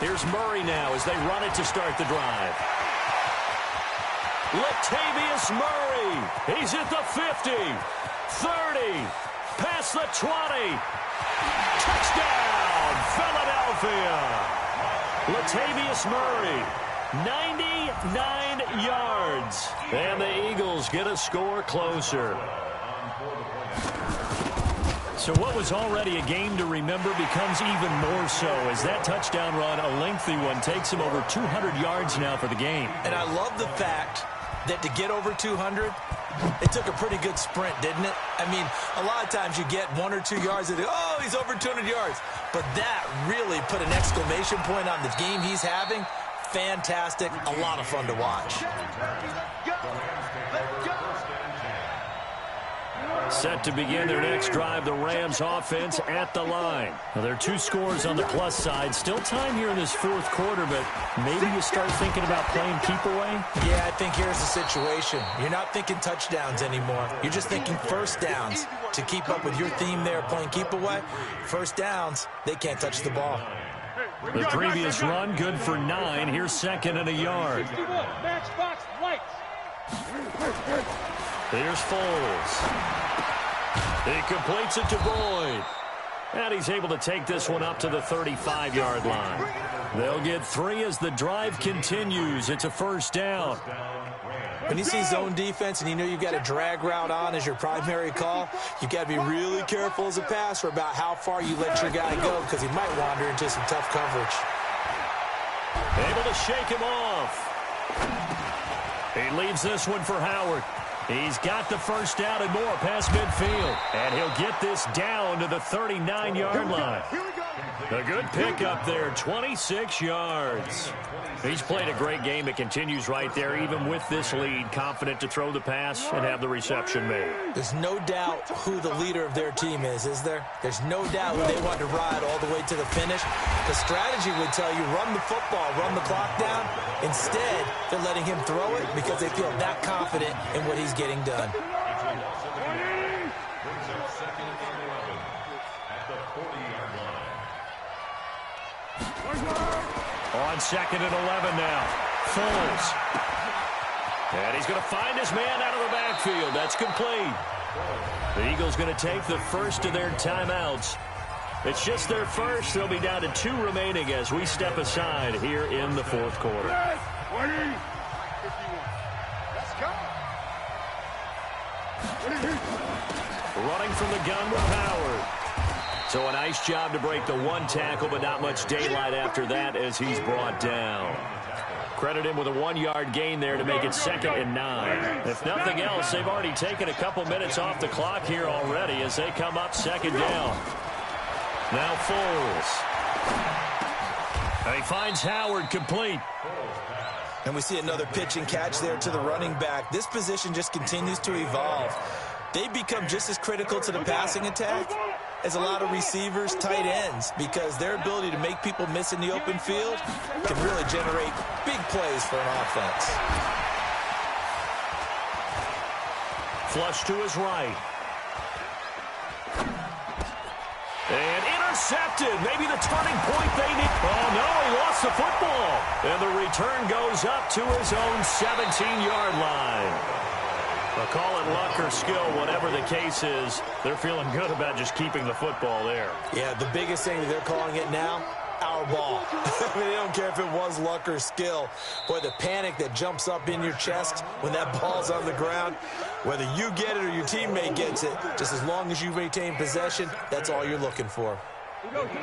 Here's Murray now as they run it to start the drive. Latavius Murray. He's at the 50, 30, past the 20. Touchdown, Philadelphia. Latavius Murray, 99 yards. And the Eagles get a score closer. So what was already a game to remember becomes even more so as that touchdown run, a lengthy one, takes him over 200 yards now for the game. And I love the fact that to get over 200, it took a pretty good sprint, didn't it? I mean, a lot of times you get 1 or 2 yards and oh, he's over 200 yards. But that really put an exclamation point on the game he's having. Fantastic. A lot of fun to watch. Set to begin their next drive, the Rams offense at the line. Now, there are 2 scores on the plus side. Still time here in this 4th quarter, but maybe you start thinking about playing keep away? Yeah, I think here's the situation. You're not thinking touchdowns anymore. You're just thinking first downs. To keep up with your theme there, playing keep away, first downs, they can't touch the ball. The previous run, good for 9. Here's 2nd and a yard. Here's Foles. He completes it to Boyd. And he's able to take this one up to the 35-yard line. They'll get 3 as the drive continues. It's a first down. When you see zone defense and you know you've got a drag route on as your primary call, you've got to be really careful as a passer about how far you let your guy go because he might wander into some tough coverage. Able to shake him off. He leaves this one for Howard. He's got the first down and more past midfield. And he'll get this down to the 39-yard line. A good pickup there, 26 yards. He's played a great game. It continues right there, even with this lead, confident to throw the pass and have the reception made. There's no doubt who the leader of their team is there? There's no doubt who they want to ride all the way to the finish. The strategy would tell you run the football, run the clock down. Instead, they're letting him throw it because they feel that confident in what he's getting done. On 2nd and 11 now. Foles. And he's going to find his man out of the backfield. That's complete. The Eagles going to take the first of their timeouts. It's just their first. They'll be down to 2 remaining as we step aside here in the 4th quarter. Running from the gun with Howard. So a nice job to break the 1 tackle, but not much daylight after that as he's brought down. Credit him with a 1-yard gain there to make it 2nd and 9. If nothing else, they've already taken a couple minutes off the clock here already as they come up 2nd down. Now Foles. And he finds Howard complete. And we see another pitch and catch there to the running back. This position just continues to evolve. They become just as critical to the passing attack as a lot of receivers, tight ends, because their ability to make people miss in the open field can really generate big plays for an offense. Flush to his right. And intercepted. Maybe the turning point they need. Oh, no, he lost the football. And the return goes up to his own 17-yard line. They'll call it luck or skill, whatever the case is. They're feeling good about just keeping the football there. Yeah, the biggest thing that they're calling it now, our ball. I mean, they don't care if it was luck or skill. Boy, the panic that jumps up in your chest when that ball's on the ground, whether you get it or your teammate gets it, just as long as you maintain possession, that's all you're looking for.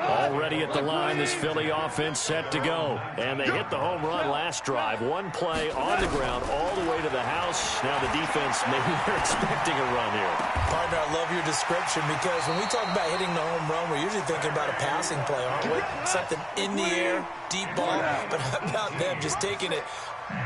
Already at the line, this Philly offense set to go. And they hit the home run last drive. 1 play on the ground all the way to the house. Now the defense, maybe they're expecting a run here. Partner, I love your description because when we talk about hitting the home run, we're usually thinking about a passing play, aren't we? Something in the air, deep ball. But how about them just taking it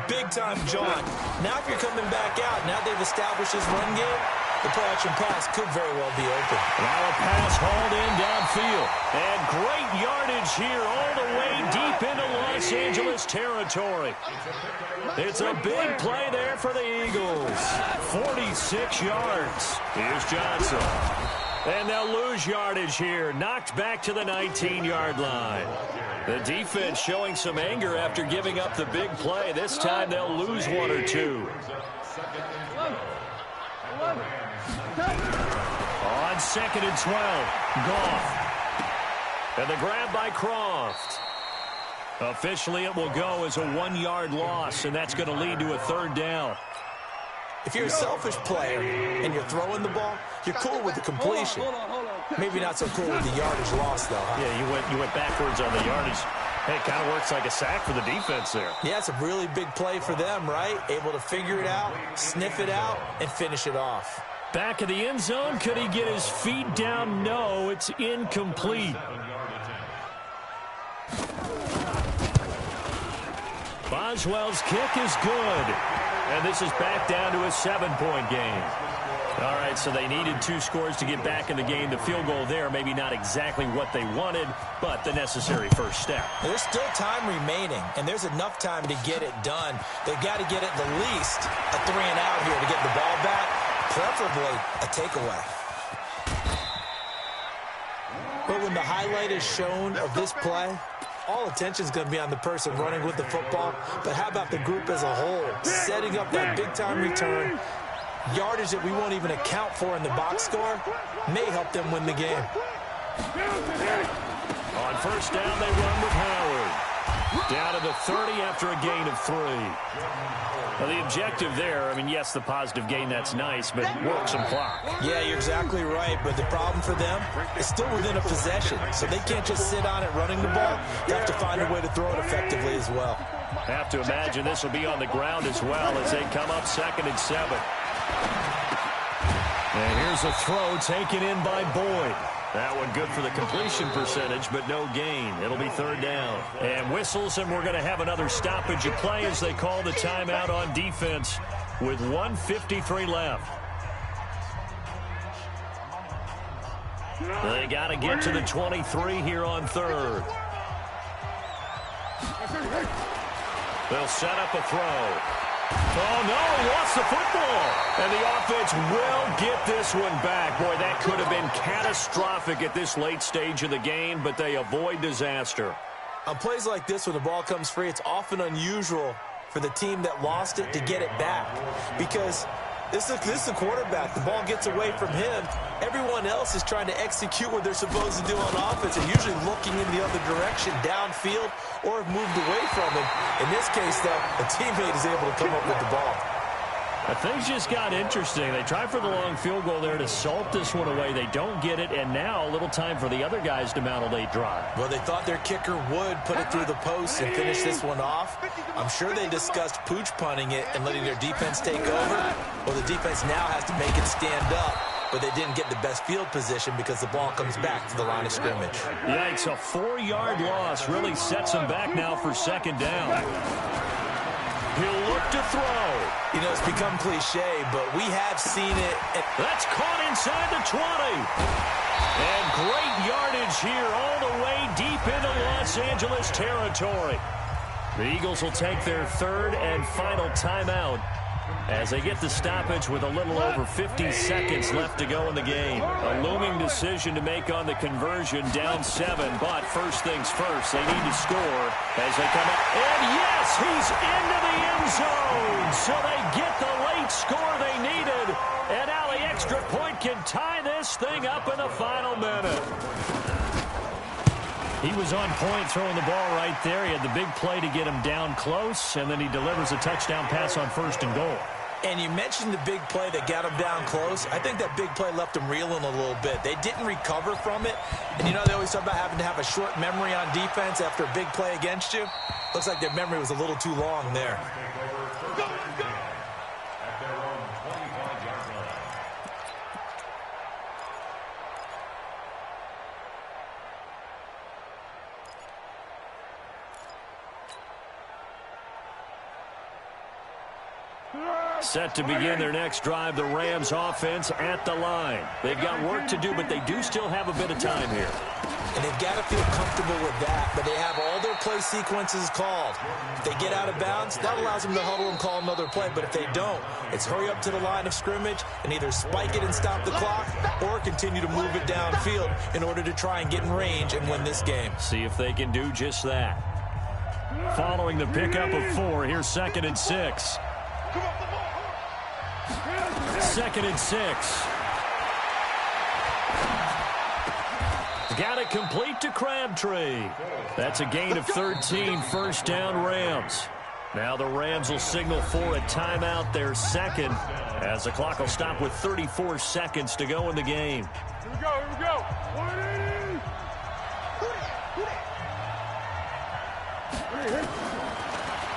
big-time jaunt? Now if you're coming back out, now they've established this run game, the play-action pass could very well be open. Now a pass hauled in downfield. And great yardage here all the way deep into Los Angeles territory. It's a big play there for the Eagles. 46 yards. Here's Johnson. And they'll lose yardage here. Knocked back to the 19-yard line. The defense showing some anger after giving up the big play. This time they'll lose 1 or 2. On 2nd and 12, Goff. And the grab by Croft. Officially, it will go as a 1-yard loss, and that's going to lead to a 3rd down. If you're a selfish player and you're throwing the ball, you're cool with the completion. Maybe not so cool with the yardage loss, though, huh? Yeah, you went backwards on the yardage. Hey, it kind of works like a sack for the defense there. Yeah, it's a really big play for them, right? Able to figure it out, sniff it out, and finish it off. Back of the end zone. Could he get his feet down? No, it's incomplete. Boswell's kick is good. And this is back down to a 7-point game. All right, so they needed 2 scores to get back in the game. The field goal there, maybe not exactly what they wanted, but the necessary first step. There's still time remaining, and there's enough time to get it done. They've got to get it the least a 3-and-out here to get the ball back, preferably a takeaway. But when the highlight is shown of this play, all attention is going to be on the person running with the football. But how about the group as a whole? Setting up that big-time return, yardage that we won't even account for in the box score, may help them win the game. On first down, they run with Howard. Down to the 30 after a gain of 3. Well, the objective there, I mean, yes, the positive gain, that's nice, but work some clock. Yeah, you're exactly right, but the problem for them is still within a possession, so they can't just sit on it running the ball. They have to find a way to throw it effectively as well. Have to imagine this will be on the ground as well as they come up 2nd and 7. And here's a throw taken in by Boyd. That one good for the completion percentage, but no gain. It'll be 3rd down. And whistles, and we're going to have another stoppage of play as they call the timeout on defense with 1:53 left. They got to get to the 23 here on 3rd. They'll set up a throw. Oh, no, he lost the football. And the offense will get this one back. Boy, that could have been catastrophic at this late stage of the game, but they avoid disaster. On plays like this, when the ball comes free, it's often unusual for the team that lost it to get it back. Because this is a quarterback. The ball gets away from him. Everyone else is trying to execute what they're supposed to do on offense and usually looking in the other direction, downfield, or have moved away from him. In this case, though, a teammate is able to come up with the ball. Things just got interesting. They try for the long field goal there to salt this one away. They don't get it, and now a little time for the other guys to mount a late drive. Well, they thought their kicker would put it through the post and finish this one off. I'm sure they discussed pooch punting it and letting their defense take over. Well, the defense now has to make it stand up, but they didn't get the best field position because the ball comes back to the line of scrimmage. Yikes, a 4-yard loss really sets them back now for 2nd down. He'll look to throw. You know, it's become cliche, but we have seen it. That's caught inside the 20. And great yardage here all the way deep into Los Angeles territory. The Eagles will take their 3rd and final timeout as they get the stoppage with a little over 50 seconds left to go in the game. A looming decision to make on the conversion, down 7, but first things first, they need to score as they come up. And yes, he's into the end zone, so they get the late score they needed, and now the extra point can tie this thing up in the final minute. He was on point throwing the ball right there. He had the big play to get him down close, and then he delivers a touchdown pass on 1st and goal. And you mentioned the big play that got him down close. I think that big play left him reeling a little bit. They didn't recover from it. And, you know, they always talk about having to have a short memory on defense after a big play against you. Looks like their memory was a little too long there. Set to begin their next drive, the Rams offense at the line. They've got work to do, but they do still have a bit of time here. And they've got to feel comfortable with that, but they have all their play sequences called. If they get out of bounds, that allows them to huddle and call another play, but if they don't, it's hurry up to the line of scrimmage and either spike it and stop the clock or continue to move it downfield in order to try and get in range and win this game. See if they can do just that. Following the pickup of 4, here's 2nd and 6. 2nd and 6. Got it complete to Crabtree. That's a gain of 13, 1st down Rams. Now the Rams will signal for a timeout, their 2nd, as the clock will stop with 34 seconds to go in the game. Here we go, here we go.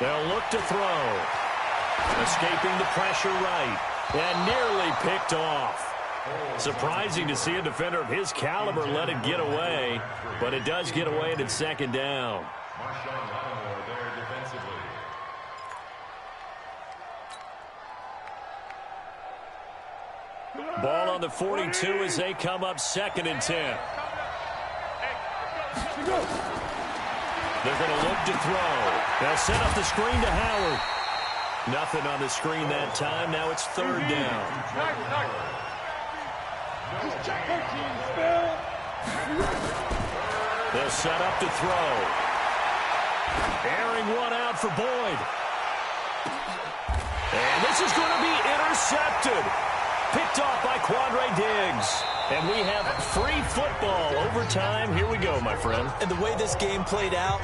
They'll look to throw. Escaping the pressure right. And nearly picked off. Surprising to see a defender of his caliber let it get away, but it does get away and it's 2nd down. Ball on the 42 as they come up 2nd and 10. They're going to look to throw. They'll set up the screen to Howard. Nothing on the screen that time. Now it's 3rd down. They'll set up to throw. Airing one out for Boyd. And this is going to be intercepted. Picked off by Quandre Diggs. And we have free football overtime. Here we go, my friend. And the way this game played out,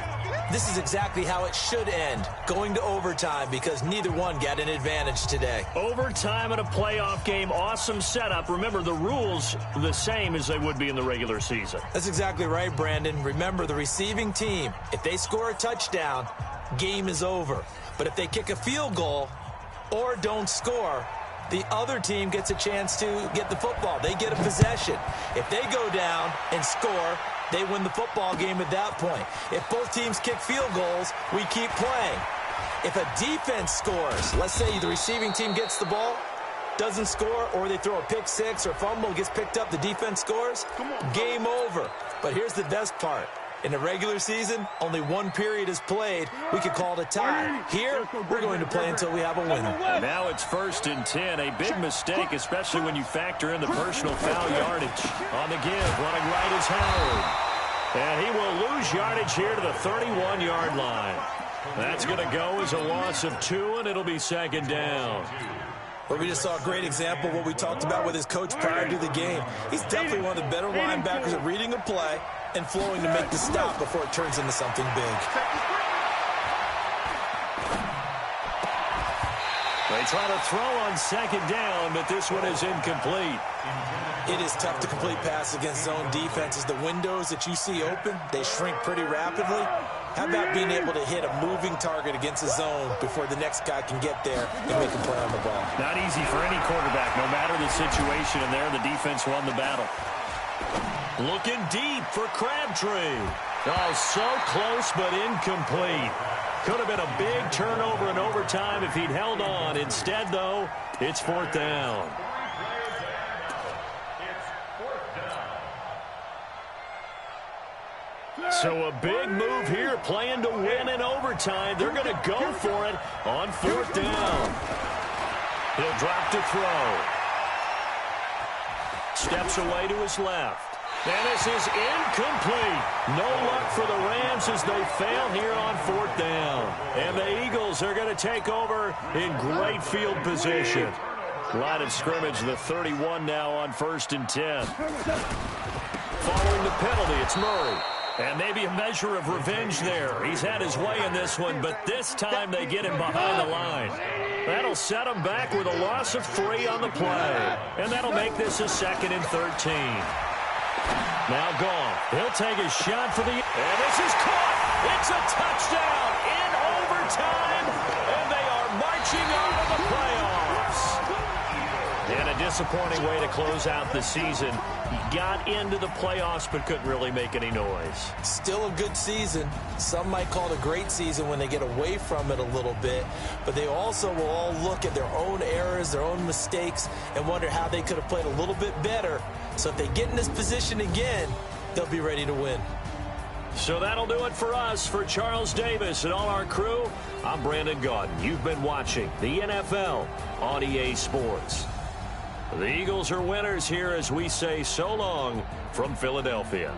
This is exactly how it should end, going to overtime, because neither one got an advantage today. Overtime in a playoff game, awesome setup. Remember, the rules the same as they would be in the regular season. That's exactly right, Brandon. Remember, the receiving team, if they score a touchdown, game is over. But if they kick a field goal or don't score, the other team gets a chance to get the football. They get a possession. If they go down and score, they win the football game at that point. If both teams kick field goals, we keep playing. If a defense scores, let's say the receiving team gets the ball, doesn't score, or they throw a pick six or fumble, gets picked up, the defense scores, game over. But here's the best part. In the regular season, only one period is played. We could call it a tie. Here, we're going to play until we have a winner. Now it's 1st and 10. A big mistake, especially when you factor in the personal foul yardage. On the give, running right is Howard. And he will lose yardage here to the 31-yard line. That's going to go as a loss of 2, and it'll be 2nd down. Well, we just saw a great example of what we talked about with his coach prior to the game. He's definitely one of the better linebackers at reading a play and flowing to make the stop before it turns into something big. They try to throw on 2nd down, but this one is incomplete. It is tough to complete pass against zone defenses. The windows that you see open, they shrink pretty rapidly. How about being able to hit a moving target against a zone before the next guy can get there and make a play on the ball? Not easy for any quarterback, no matter the situation, and there the defense won the battle. Looking deep for Crabtree. Oh, so close but incomplete. Could have been a big turnover in overtime if he'd held on. Instead, though, it's 4th down. So a big move here, playing to win in overtime. They're going to go for it on 4th down. He'll drop to throw. Steps away to his left. And this is incomplete. No luck for the Rams as they fail here on 4th down. And the Eagles are going to take over in great field position. Line of scrimmage, the 31 now on 1st and 10. Following the penalty, it's Murray. And maybe a measure of revenge there. He's had his way in this one, but this time they get him behind the line. That'll set him back with a loss of 3 on the play. And that'll make this a 2nd and 13. Now gone. He'll take a shot for the... And this is caught. It's a touchdown in overtime. And they are marching on to the playoffs. And a disappointing way to close out the season. He got into the playoffs but couldn't really make any noise. Still a good season. Some might call it a great season when they get away from it a little bit. But they also will all look at their own errors, their own mistakes, and wonder how they could have played a little bit better. So if they get in this position again, they'll be ready to win. So that'll do it for us. For Charles Davis and all our crew, I'm Brandon Gaudin. You've been watching the NFL on EA Sports. The Eagles are winners here as we say so long from Philadelphia.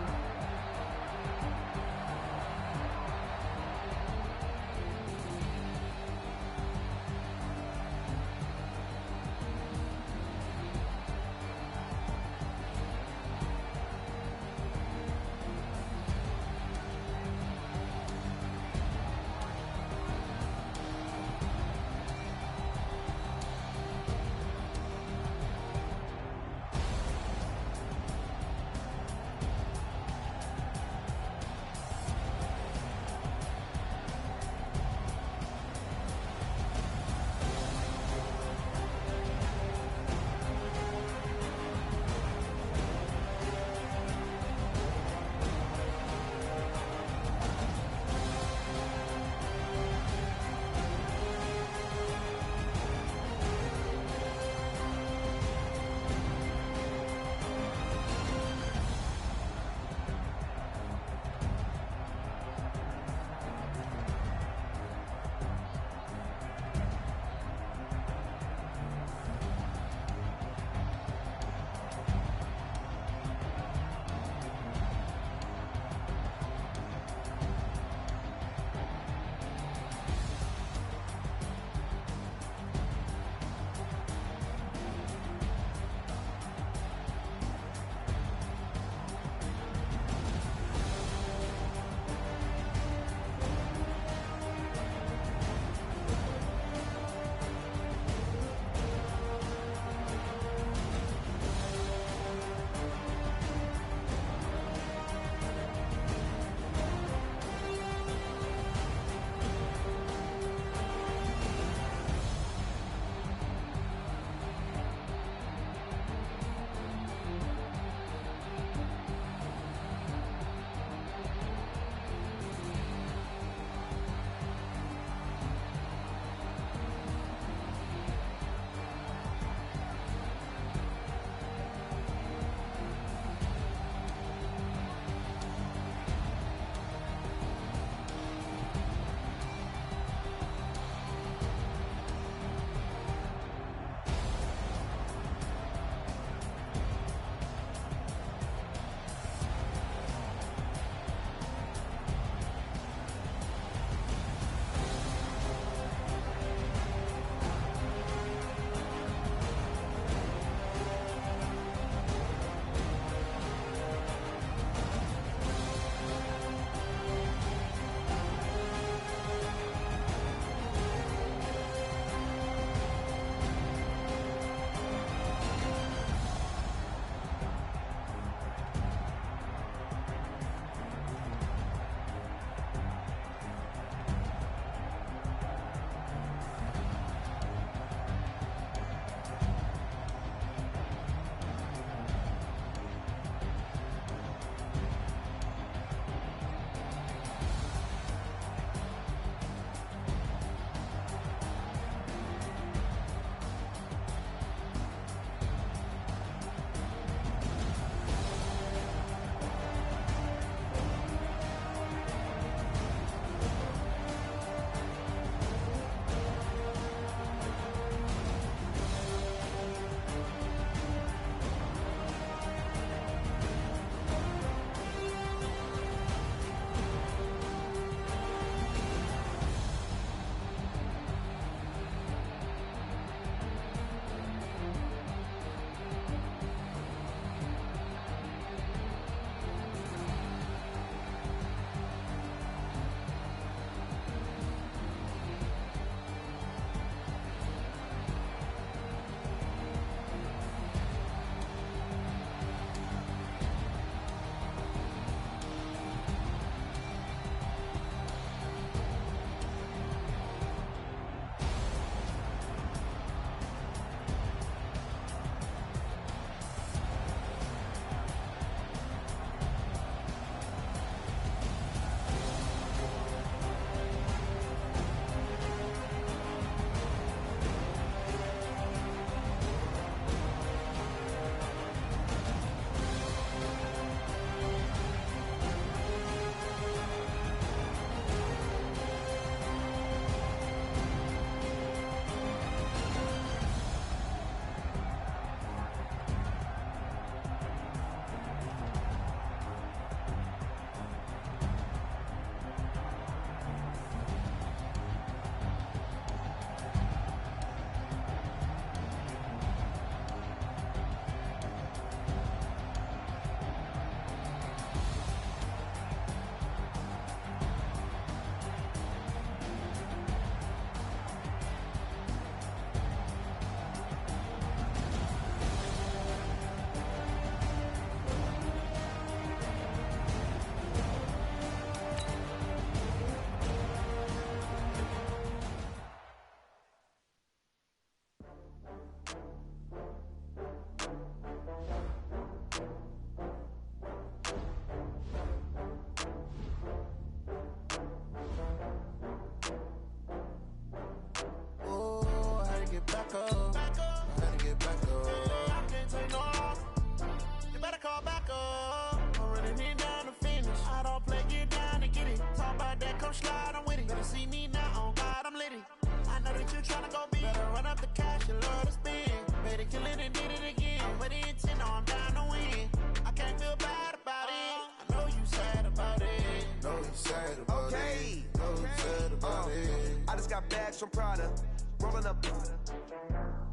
got bags from Prada, rolling up.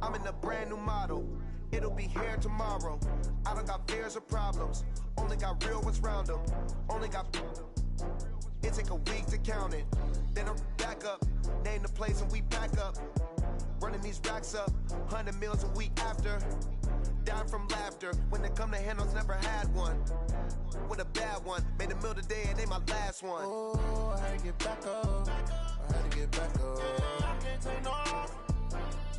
I'm in a brand new model. It'll be here tomorrow. I don't got fears or problems. Only got real ones round them. Only got. It take a week to count it. Then I'm back up. Name the place and we pack up. Running these racks up. 100 meals a week after. Down from laughter. When they come to handles, never had one. With a bad one. Made a meal today and they my last one. Oh, I had to get back up. I had to get back up. I can't take no off.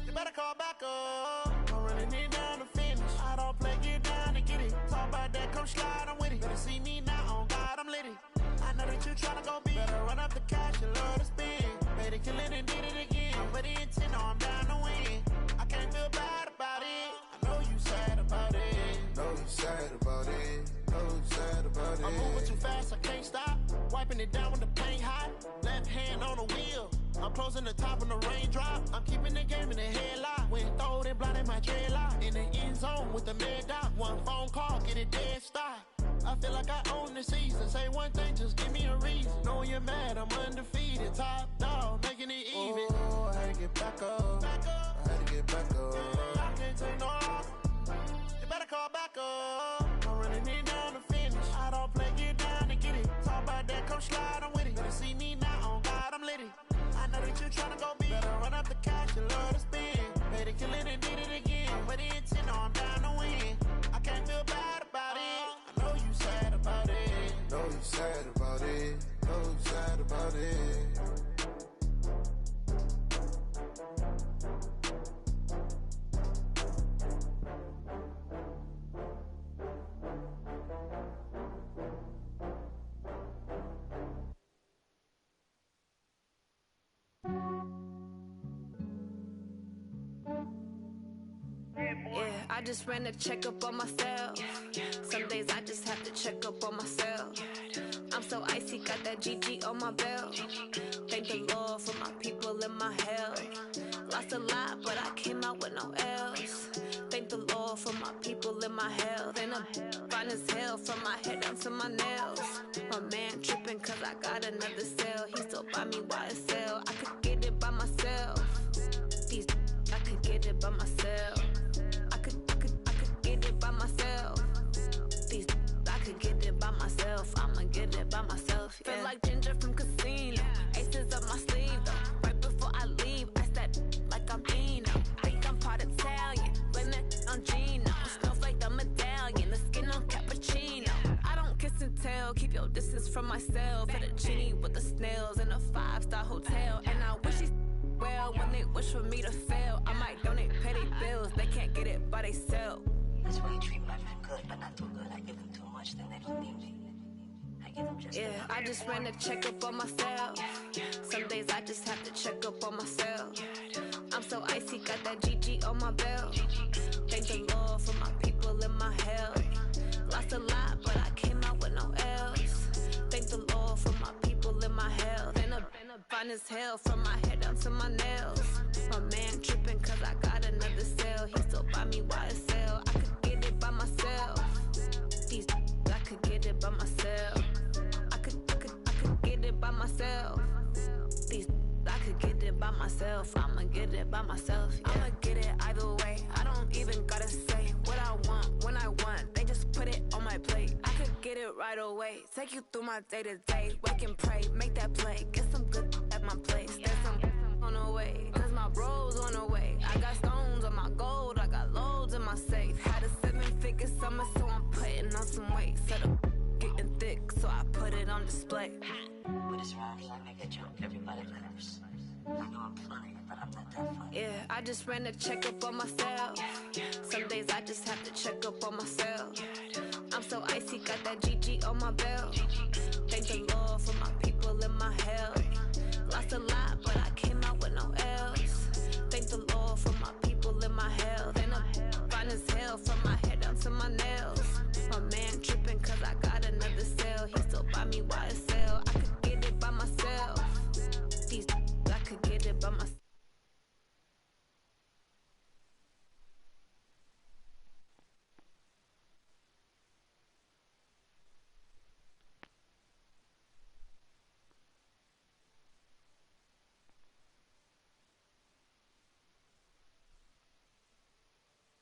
You better call back up. I'm running it down to finish. I don't play, get down and get it. Talk about that, come slide, I'm with it. Better see me now, on God, I'm litty. I know that you tryna go big. Better run up the cash, you love to spend. Made it, kill it, and did it again. But the intent, no, I'm down to win. I can't feel bad about it. I know you sad about it. Know you sad about it. Know you sad about it. I'm moving too fast, I can't stop. Wiping it down with the paint hot. Left hand on the wheel. I'm closing the top when the raindrop. I'm keeping the game in the headlock. When throwed and blinded my dreadlock. In the end zone with the mad dot. One phone call, get it dead stop. I feel like I own the season. Say one thing, just give me a reason. Knowing you're mad, I'm undefeated. Top dog, making it even. Oh, I had to get back up. I had to get back up. I can't take no off. You better call back up. I'm running it down to finish. I don't play, get down and get it. Talk about that, come slide, I'm with it. Better see me now, on God, I'm litty. I know that you tryna go big. Better run up the cash, you love to spend. Made it, kill it, and did it again. But the intent, no, I'm down to win. I can't feel bad about it. I know you sad about it. Know you sad about it. Know you sad about it. Yeah, I just ran a checkup on myself. Some days I just have to check up on myself. I'm so icy, got that GG on my belt. Thank the Lord for my people and my health. Lost a lot, but I came out with no L's. Thank the Lord for my people and my health. And I'm fine as hell from my head down to my nails. My man tripping cause I got another cell. He still buy me YSL. I could get it by myself. These I could get it by myself. I could get it by myself. These I could get it by myself. I'ma get it by myself. Yeah. Feel like Ginger from Casino. Aces up my sleeve though. Right before I leave, I step like I'm Dino. Think I'm part Italian. Blame that on Gino. Snowflake the medallion. The skin on cappuccino. I don't kiss and tell. Keep your distance from myself. Fettuccine with the snails in a 5-star hotel. And I wish he's well when they wish for me to fail. I might donate petty bills. They can't get it by themselves. That's why you treat my friend good, but not too good. I give them too much, then they don't need me. I give them just yeah, I just ran a checkup on myself. Some days I just have to check up on myself. I'm so icy, got that GG on my belt. Thank the Lord for my people and my health. Lost a lot, but I came out with no L's. Thank the Lord for my people and my health. And I'm fine as hell from my head down to my nails. My man tripping cause I got another cell. He still buy me YSL. I could get it by myself. These I could get it by myself. I could get it by myself. These I could get it by myself. I'ma get it by myself. Yeah. I'ma get it either way. I don't even gotta say what I want when I want. They just put it on my plate. I could get it right away. Take you through my day to day. Wake and pray, make that play. Get some good at my place. There's some on the way. Cause my bro's on the way. I got stones on my gold. I got loads in my safe. Had a 7-figure summer, so I'm putting on some weight. Set up getting thick, so I put it on display. With this round, I make a joke, everybody laughs. I know I'm funny, but I'm not that funny. Yeah, I just ran a checkup on myself. Some days I just have to check up on myself. I'm so icy, got that GG on my belt.